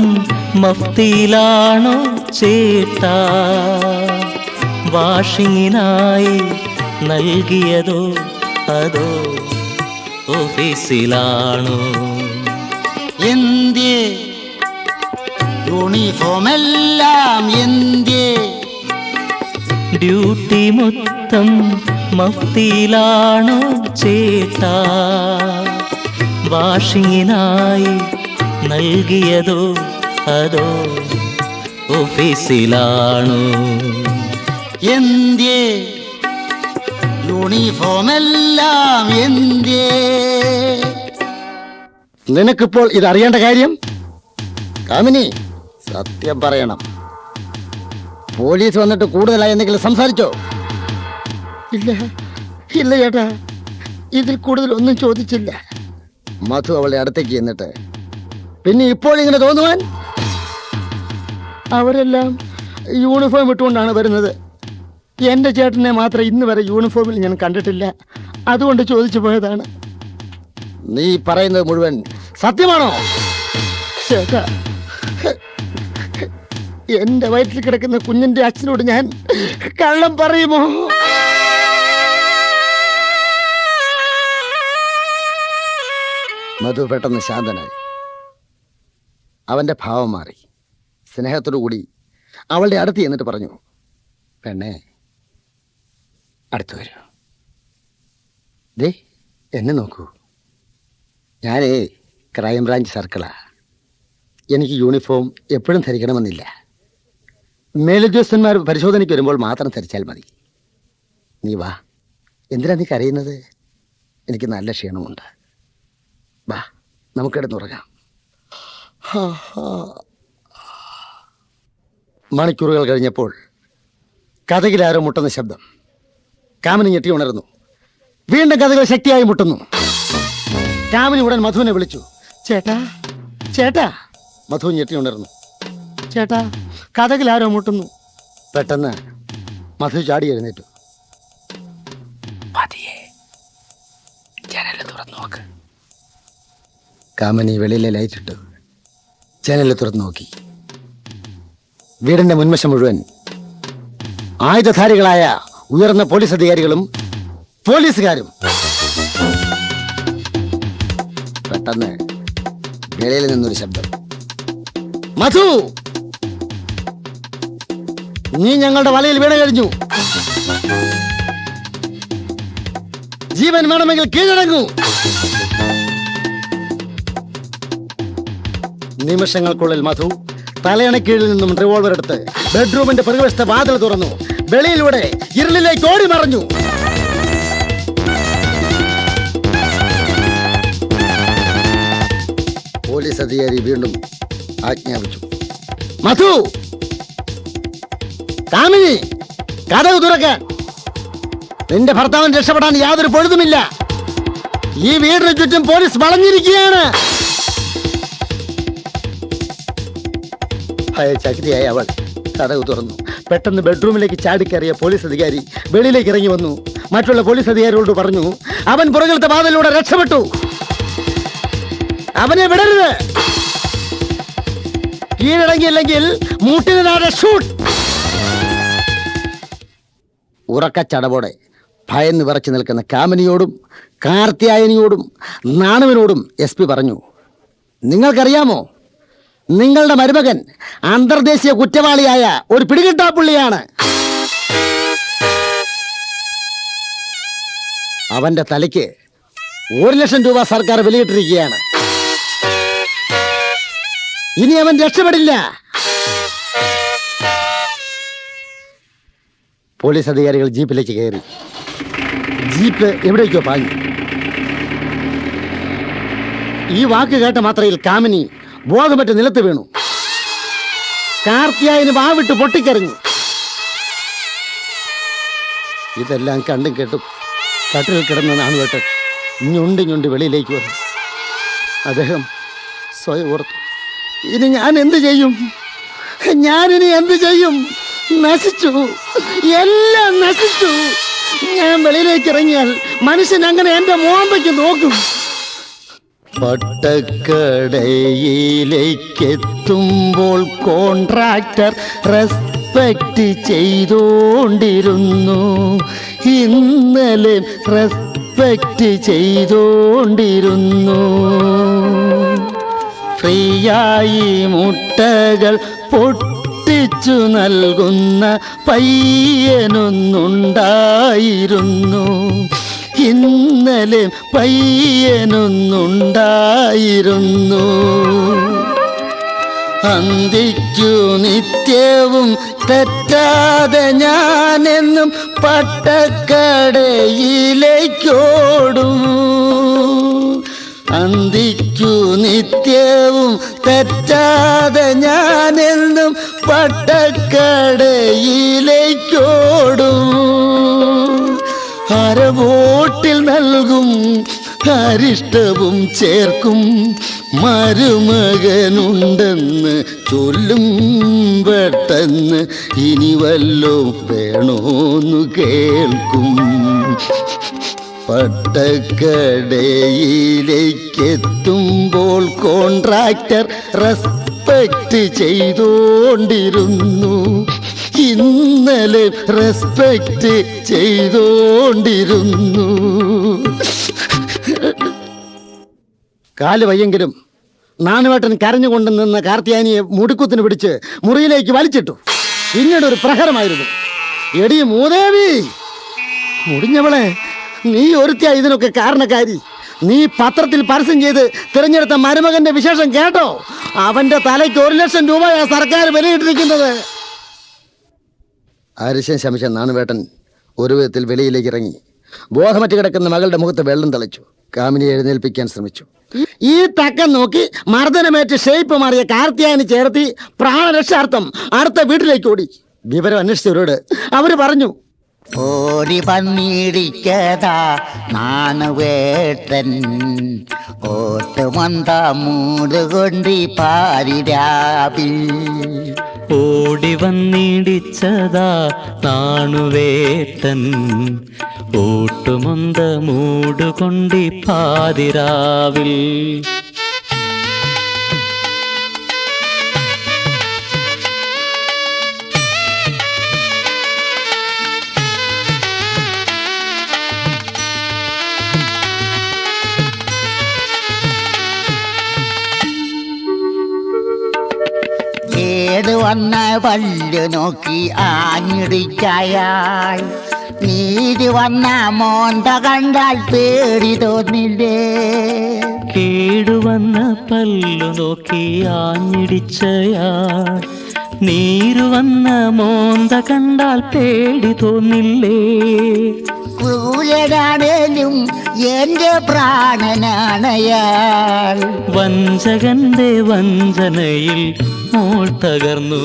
മഫ്തിയിലാണോ ചേട്ടാ? വാഷിങ്ങിനായി നൽകിയതോ അതോ ഓഫീസിലാണോ? എന്തേ യൂണിഫോം എല്ലാം എന്തേ? ഡ്യൂട്ടി മൊത്തം മഫ്തിയിലാണോ ചേട്ടാ? വാഷിങ്ങിനായി നൽകിയതോ അതോ ഓഫീസിലാണോ? എന്തേ യൂണിഫോം എല്ലാം എന്തേ? നിനക്കിപ്പോൾ ഇതറിയേണ്ട കാര്യം? കാമിനി, സത്യം പറയണം. പോലീസ് വന്നിട്ട് കൂടുതലായി എന്തെങ്കിലും സംസാരിച്ചോ? ഇല്ല, ഇല്ല ചേട്ടാ, ഇതിൽ കൂടുതൽ ഒന്നും ചോദിച്ചില്ല. മധു അവളുടെ അടുത്തേക്ക് എന്നിട്ട്, പിന്നെ ഇപ്പോൾ ഇങ്ങനെ തോന്നുവാൻ? അവരെല്ലാം യൂണിഫോം ഇട്ടുകൊണ്ടാണ് വരുന്നത്. എൻ്റെ ചേട്ടനെ മാത്രം ഇന്ന് വരെ യൂണിഫോമിൽ ഞാൻ കണ്ടിട്ടില്ല. അതുകൊണ്ട് ചോദിച്ചു പോയതാണ്. നീ പറയുന്നത് മുഴുവൻ സത്യമാണോ? ചേട്ടാ, എന്റെ വയറ്റിൽ കിടക്കുന്ന കുഞ്ഞിന്റെ അച്ഛനോട് ഞാൻ കള്ളം പറയുമോ? മധു പെട്ടെന്ന് ശാന്തനായി. അവന്റെ ഭാവം മാറി. സ്നേഹത്തോടു കൂടി അവളുടെ അടുത്ത് എന്നിട്ട് പറഞ്ഞു, പെണ്ണേ, അടുത്തു വരൂ. ദേ, എന്നെ നോക്കൂ. ഞാനേ ക്രൈംബ്രാഞ്ച് സർക്കിളാ. എനിക്ക് യൂണിഫോം എപ്പോഴും ധരിക്കണമെന്നില്ല. മേലുദ്യോഗസ്ഥന്മാർ പരിശോധനയ്ക്ക് വരുമ്പോൾ മാത്രം ധരിച്ചാൽ മതി. നീ വാ. എന്തിനാ നീ കരയുന്നത്? എനിക്ക് നല്ല ക്ഷീണമുണ്ട്. വാ, നമുക്കിടന്നുറങ്ങാം. മണിക്കൂറുകൾ കഴിഞ്ഞപ്പോൾ കഥകിലാരോ മുട്ടുന്ന ശബ്ദം. കാമിനി ഞെട്ടി ഉണർന്നു. വീണ്ടും കഥകൾ ശക്തിയായി മുട്ടുന്നു. കാമിനി ഉടൻ മധുവിനെ വിളിച്ചു. ചേട്ടാ, ചേട്ടാ. മധു ഞെട്ടി ഉണർന്നു. ചേട്ടാ, കഥകിലാരോ മുട്ടുന്നു. പെട്ടെന്ന് മധു ചാടി എഴുന്നേറ്റു. പതിയെ ജനൽ തുറന്നു നോക്ക്. കാമിനി വെളിയിലെ ലൈറ്റിട്ടു ജനൽ തുറന്നു നോക്കി. വീടിന്റെ മുൻവശം മുഴുവൻ ആയുധധാരികളായ ഉയർന്ന പോലീസ് അധികാരികളും പോലീസുകാരും പെട്ടെന്ന് വെളിയിൽ നിന്നൊരു ശബ്ദം, മധു, നീ ഞങ്ങളുടെ വലയിൽ വീണ കഴിഞ്ഞു. ജീവൻ വേണമെങ്കിൽ കീഴടങ്ങൂ. നിമിഷങ്ങൾക്കുള്ളിൽ മധു തലയണക്കീഴിൽ നിന്നും റിവോൾവർ എടുത്ത് ബെഡ്റൂമിന്റെ പുറകുവശത്തെ വാതിൽ തുറന്നു. വെളിയിലൂടെ ഇരുളിലേക്ക് ഓടി മറഞ്ഞു. പോലീസ് അധികാരി വീണ്ടും ആജ്ഞാപിച്ചു, മധു, കാമിനി, കതക് തുറക്കാൻ. നിന്റെ ഭർത്താവിന് രക്ഷപ്പെടാൻ യാതൊരു പൊഴുതുമില്ല. ഈ വീടിന് ചുറ്റും പോലീസ് വളഞ്ഞിരിക്കുകയാണ്. ഭയചകിതയായ അവൾ കതക് തുറന്നു. പെട്ടെന്ന് ബെഡ്റൂമിലേക്ക് ചാടിക്കയറിയ പോലീസ് അധികാരി വെളിയിലേക്ക് ഇറങ്ങി വന്നു. മറ്റുള്ള പോലീസ് അധികാരികളോട് പറഞ്ഞു, അവൻ പുറകിലത്തെ വാതിലൂടെ രക്ഷപ്പെട്ടു. അവനെ വിടരുത്. കീഴടങ്ങിയില്ലെങ്കിൽ മൂട്ടിന് താഴെ ഷൂട്ട്. ഉറക്കച്ചടവോടെ ഭയന്ന് വിറച്ചു നിൽക്കുന്ന കാമിനിയോടും കാർത്തിയായനിയോടും നാണുവിനോടും SP പറഞ്ഞു, നിങ്ങൾക്കറിയാമോ, നിങ്ങളുടെ മരുമകൻ അന്തർദേശീയ കുറ്റവാളിയായ ഒരു പിടികിട്ടാപ്പുള്ളിയാണ്. അവന്റെ തലയ്ക്ക് 1,00,000 രൂപ സർക്കാർ വിലയിട്ടിരിക്കുകയാണ്. ഇനി അവൻ രക്ഷപ്പെടില്ല. പോലീസ് അധികാരികൾ ജീപ്പിലേക്ക് കയറി. ജീപ്പ് എവിടേക്കോ പാഞ്ഞു. ഈ വാക്ക് കേട്ട മാത്രയിൽ കാമിനി ബോധമറ്റ് നിലത്ത് വീണു. കാർത്തിയായന് വാവിട്ട് പൊട്ടിക്കരഞ്ഞു. ഇതെല്ലാം കണ്ടും കേട്ടും കട്ടിൽ കിടന്ന നാണുവേട്ടൻ ഞൊണ്ടി വെളിയിലേക്ക് വന്നു. അദ്ദേഹം സ്വയം ഓർത്തു, ഇനി ഞാൻ എന്ത് ചെയ്യും? ഞാനിനി എന്ത് ചെയ്യും? നശിച്ചു, എല്ലാം നശിച്ചു. ഞാൻ വെളിയിലേക്ക് ഇറങ്ങിയാൽ മനുഷ്യൻ അങ്ങനെ എന്റെ മോമ്പയ്ക്ക് നോക്കും. പട്ടക്കടയിലേക്കെത്തുമ്പോൾ കോൺട്രാക്ടർ റെസ്പെക്റ്റ് ചെയ്തോണ്ടിരുന്നു. ഇന്നലെ റെസ്പെക്റ്റ് ചെയ്തോണ്ടിരുന്നു. ഫ്രീയായി മുട്ടകൾ പൊട്ടിച്ചു നൽകുന്ന പയ്യനൊന്നുണ്ടായിരുന്നു. ഇന്നലെ പയ്യനൊന്നുണ്ടായിരുന്നു. അന്തിക്കു നിത്യവും തെറ്റാതെ ഞാനെന്നും പട്ടക്കടയിലേക്കോടും. അന്തിക്കു നിത്യവും തെറ്റാതെ ഞാനെന്നും പട്ടക്കടയിലേക്കോടും. അരവോട്ടിൽ നൽകും അരിഷ്ടവും ചേർക്കും. മരുമകനുണ്ടെന്ന് ചൊല്ലും പെട്ടെന്ന്. ഇനി വല്ലോ വേണോന്നു കേൾക്കും. പട്ടക്കടയിലേക്കെത്തുമ്പോൾ കോൺട്രാക്ടർ റെസ്പെക്റ്റ് ചെയ്തോണ്ടിരുന്നു. ഇന്നലെ റെസ്പെക്റ്റ് ചെയ്തോണ്ടിരുന്നു. കാല് വയ്യെങ്കിലും നാണുവേട്ടൻ കരഞ്ഞുകൊണ്ട് നിന്ന കാർത്തിയാനിയെ മുടിക്കുത്തിന് പിടിച്ച് മുറിയിലേക്ക് വലിച്ചിട്ടു. പിന്നീട് ഒരു പ്രഹരമായിരുന്നു. എടി മൂദേവി, മുടിഞ്ഞവളെ, നീ ഒരുത്തിയാ ഇതിനൊക്കെ കാരണക്കാരി. നീ പത്രത്തിൽ പരസ്യം ചെയ്ത് തിരഞ്ഞെടുത്ത മരുമകന്റെ വിശേഷം കേട്ടോ? അവന്റെ തലയ്ക്ക് 1,00,000 രൂപയാ സർക്കാർ വിലയിട്ടിരിക്കുന്നത്. ആരുഷ്യം ശമിച്ച നാണുവേട്ടൻ ഒരു വിധത്തിൽ വെളിയിലേക്ക് ഇറങ്ങി. ബോധമറ്റ് കിടക്കുന്ന മകളുടെ മുഖത്ത് വെള്ളം തളിച്ചു. കാമിനിയെ എഴുന്നേൽപ്പിക്കാൻ ശ്രമിച്ചു. ഈ തക്കം നോക്കി മർദ്ദനമേറ്റ് ഷേപ്പ് മാറിയ കാർത്തിയായനി ചേർത്തി പ്രാണരക്ഷാർത്ഥം അടുത്ത വീട്ടിലേക്ക് ഓടി. വിവരം അന്വേഷിച്ചവരോട് അവര് പറഞ്ഞു, ഓടി പന്നിടിക്കതാ നാണുവേട്ടൻ, ഓട്ടുമന്ത മൂടുകൊണ്ടി പാരിരാവിൽ. ഓടി വന്നിടിച്ചതാ നാണുവേട്ടൻ, ഓട്ടുമൊന്ത മൂടുകൊണ്ടി പാതിരാവിൽ. കേടുവന്ന പല്ലു നോക്കി ആഞ്ഞിടിച്ചയാൾ നീതി വന്ന മോന്ത കണ്ടാൽ പേടി തോന്നില്ലേ? കേടുവന്ന പല്ലു നോക്കി ആഞ്ഞിടിച്ചയാൾ നീരുവന്ന മോന്ത കണ്ടാൽ പേടി തോന്നില്ലേ? ക്രൂരനാണേലും എന്റെ പ്രാണനാണയാൾ. വഞ്ചകന്റെ വഞ്ചനയിൽ മോൾ തകർന്നു.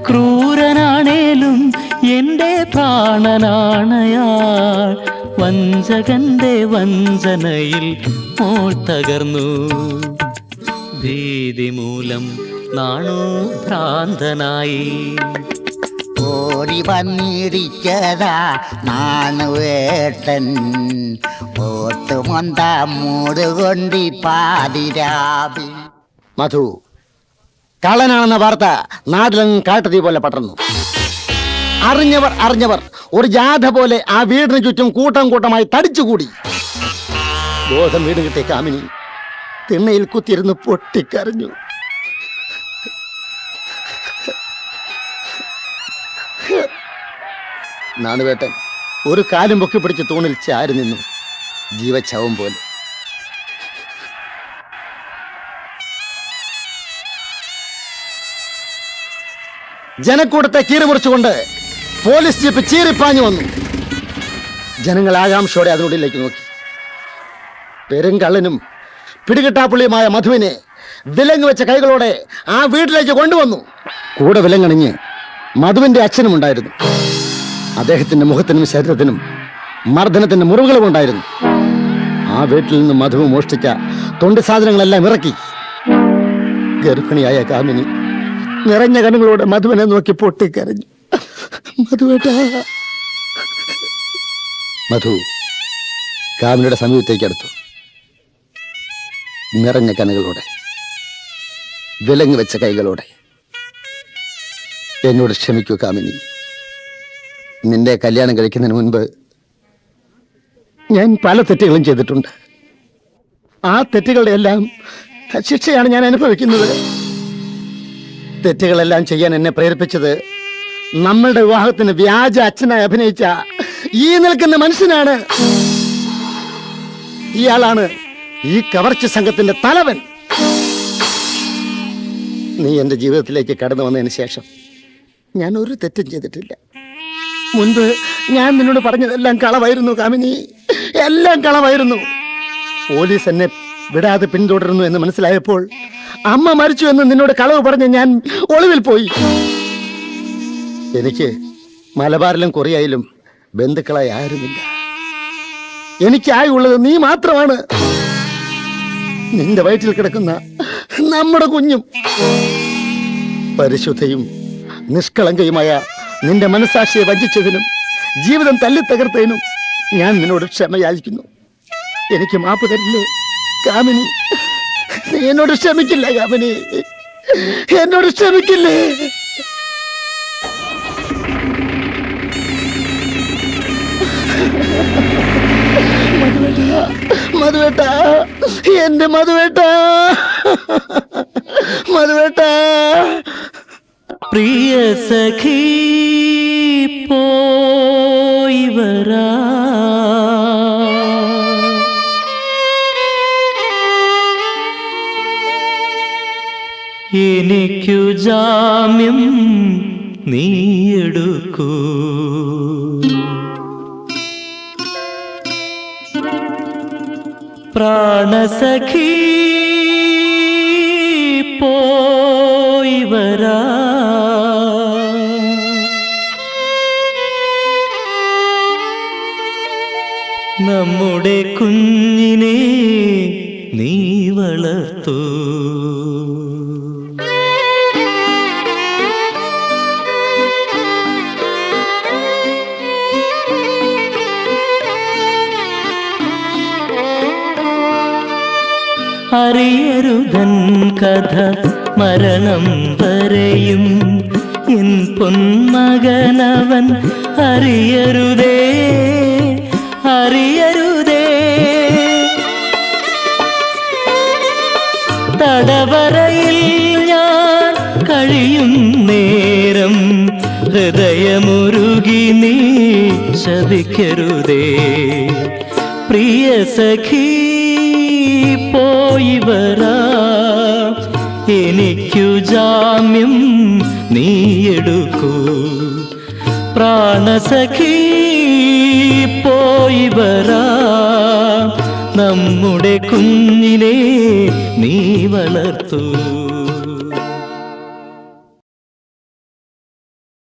ക്രൂരനാണേലും എന്റെ പ്രാണനാണയാൾ. വഞ്ചകന്റെ വഞ്ചനയിൽ മോൾ തകർന്നു. ഭീതി മൂലം നാണു ഭ്രാന്തനായി. ഓടി വന്നിടിച്ചതാ നാണുവേട്ടൻ. ഓട്ടുമൊന്ത മൂടുകൊണ്ടി പാതിരാവിൽ. മധു, കള്ളനാണെന്ന വാർത്ത നാട്ടിലെങ്ങും കാട്ടുതീ പോലെ പടർന്നു. അറിഞ്ഞവർ ഒരു ജാഥ പോലെ ആ വീടിന് ചുറ്റും കൂട്ടം കൂട്ടമായി തടിച്ചുകൂടി. ബോധം വീട് കിട്ടിയ കാമിനി തിണ്ണയിൽ കുത്തിയിരുന്ന് പൊട്ടിക്കരഞ്ഞു. നാണുവേട്ടൻ ഒരു കാലും പൊക്കി പിടിച്ച് തൂണിൽ ചാരി നിന്നു, ജീവച്ഛവം പോലെ. ജനക്കൂട്ടത്തെ കീറിമുറിച്ചുകൊണ്ട് പോലീസ് ജീപ്പ് ചീറിപ്പാഞ്ഞു വന്നു. ജനങ്ങൾ ആകാംക്ഷയോടെ അതിനുള്ളിലേക്ക് നോക്കി. പെരുങ്കള്ളനും പിടികിട്ടാപ്പുള്ളിയുമായ മധുവിനെ വിലങ്ങ് വെച്ച കൈകളോടെ ആ വീട്ടിലേക്ക് കൊണ്ടുവന്നു. കൂടെ വിലങ്ങണിഞ്ഞ് മധുവിന്റെ അച്ഛനും ഉണ്ടായിരുന്നു. അദ്ദേഹത്തിന്റെ മുഖത്തിനും ശരീരത്തിനും മർദ്ദനത്തിന്റെ മുറിവുകളും ഉണ്ടായിരുന്നു. ആ വീട്ടിൽ നിന്ന് മധുവ് മോഷ്ടിച്ച തൊണ്ടി സാധനങ്ങളെല്ലാം ഇറക്കി. ഗർഭിണിയായ കാമിനി നിറഞ്ഞ കണ്ണുകളോടെ മധുവിനെ നോക്കി പൊട്ടിക്കരഞ്ഞു. മധുവേട്ടാ. മധു കാമിനിയുടെ സമീപത്തേക്ക് അടുത്തു. നിറഞ്ഞ കണ്ണുകളോടെ വിലങ്ങ് വെച്ച കൈകളോടെ, എന്നോട് ക്ഷമിക്കൂ കാമിനി. നിന്റെ കല്യാണം കഴിക്കുന്നതിന് മുൻപ് ഞാൻ പല തെറ്റുകളും ചെയ്തിട്ടുണ്ട്. ആ തെറ്റുകളുടെ എല്ലാം ശിക്ഷയാണ് ഞാൻ അനുഭവിക്കുന്നത്. തെറ്റുകളെല്ലാം ചെയ്യാൻ എന്നെ പ്രേരിപ്പിച്ചത് നമ്മളുടെ വിവാഹത്തിന് വ്യാജ അച്ഛനായി അഭിനയിച്ച ഈ നിൽക്കുന്ന മനുഷ്യനാണ്. ഇയാളാണ് ഈ കവർച്ച സംഘത്തിന്റെ തലവൻ. നീ എന്റെ ജീവിതത്തിലേക്ക് കടന്നു വന്നതിന് ശേഷം ഞാൻ ഒരു തെറ്റും ചെയ്തിട്ടില്ല. മുൻപ് ഞാൻ നിന്നോട് പറഞ്ഞതെല്ലാം കളവായിരുന്നു കാമിനി, എല്ലാം കളവായിരുന്നു. പോലീസ് എന്നെ വിടാതെ പിന്തുടരുന്നു എന്ന് മനസ്സിലായപ്പോൾ അമ്മ മരിച്ചു എന്ന് നിന്നോട് കളവ് പറഞ്ഞ് ഞാൻ ഒളിവിൽ പോയി. എനിക്ക് മലബാറിലും കൊറിയയിലും ബന്ധുക്കളായി ആരുമില്ല. എനിക്കായുള്ളത് നീ മാത്രമാണ്. നിന്റെ വയറ്റിൽ കിടക്കുന്ന നമ്മുടെ കുഞ്ഞും. പരിശുദ്ധയും നിഷ്കളങ്കയുമായ നിന്റെ മനസാക്ഷിയെ വഞ്ചിച്ചതിനും ജീവിതം തല്ലിത്തകർത്തതിനും ഞാൻ നിന്നോട് ക്ഷമ യാചിക്കുന്നു. എനിക്ക് മാപ്പ് തരില്ലേ കാമിനി? നീ എന്നോട് ക്ഷമിക്കില്ല കാമിനി, എന്നോട് ക്ഷമിക്കില്ലേ? മധുവേട്ട, എന്റെ മധുവേട്ട, മധുവേട്ട. പ്രിയ സഖി പോയി വരാ, എനിക്കു ജാമ്യം നീയെടുക്കൂ. പ്രാണസഖി പോയി വരാ, നമ്മുടെ കുഞ്ഞിനെ നീ വളർത്തൂ. അറിയരുതൻ കഥ മരണം വരെയും എൻ പൊന്മകനവൻ അറിയരുതേ, അറിയരുതേ. തടവറയിൽ ഞാൻ ഹൃദയമുരുകി നീ ശപിക്കരുതേ പ്രിയ സഖി പോയി വരാ എനിക്കു ജാമ്യം നീ എടുക്കൂ പ്രാണസഖി പോയി വരാ നമ്മുടെ കുഞ്ഞിനെ നീ വളർത്തൂ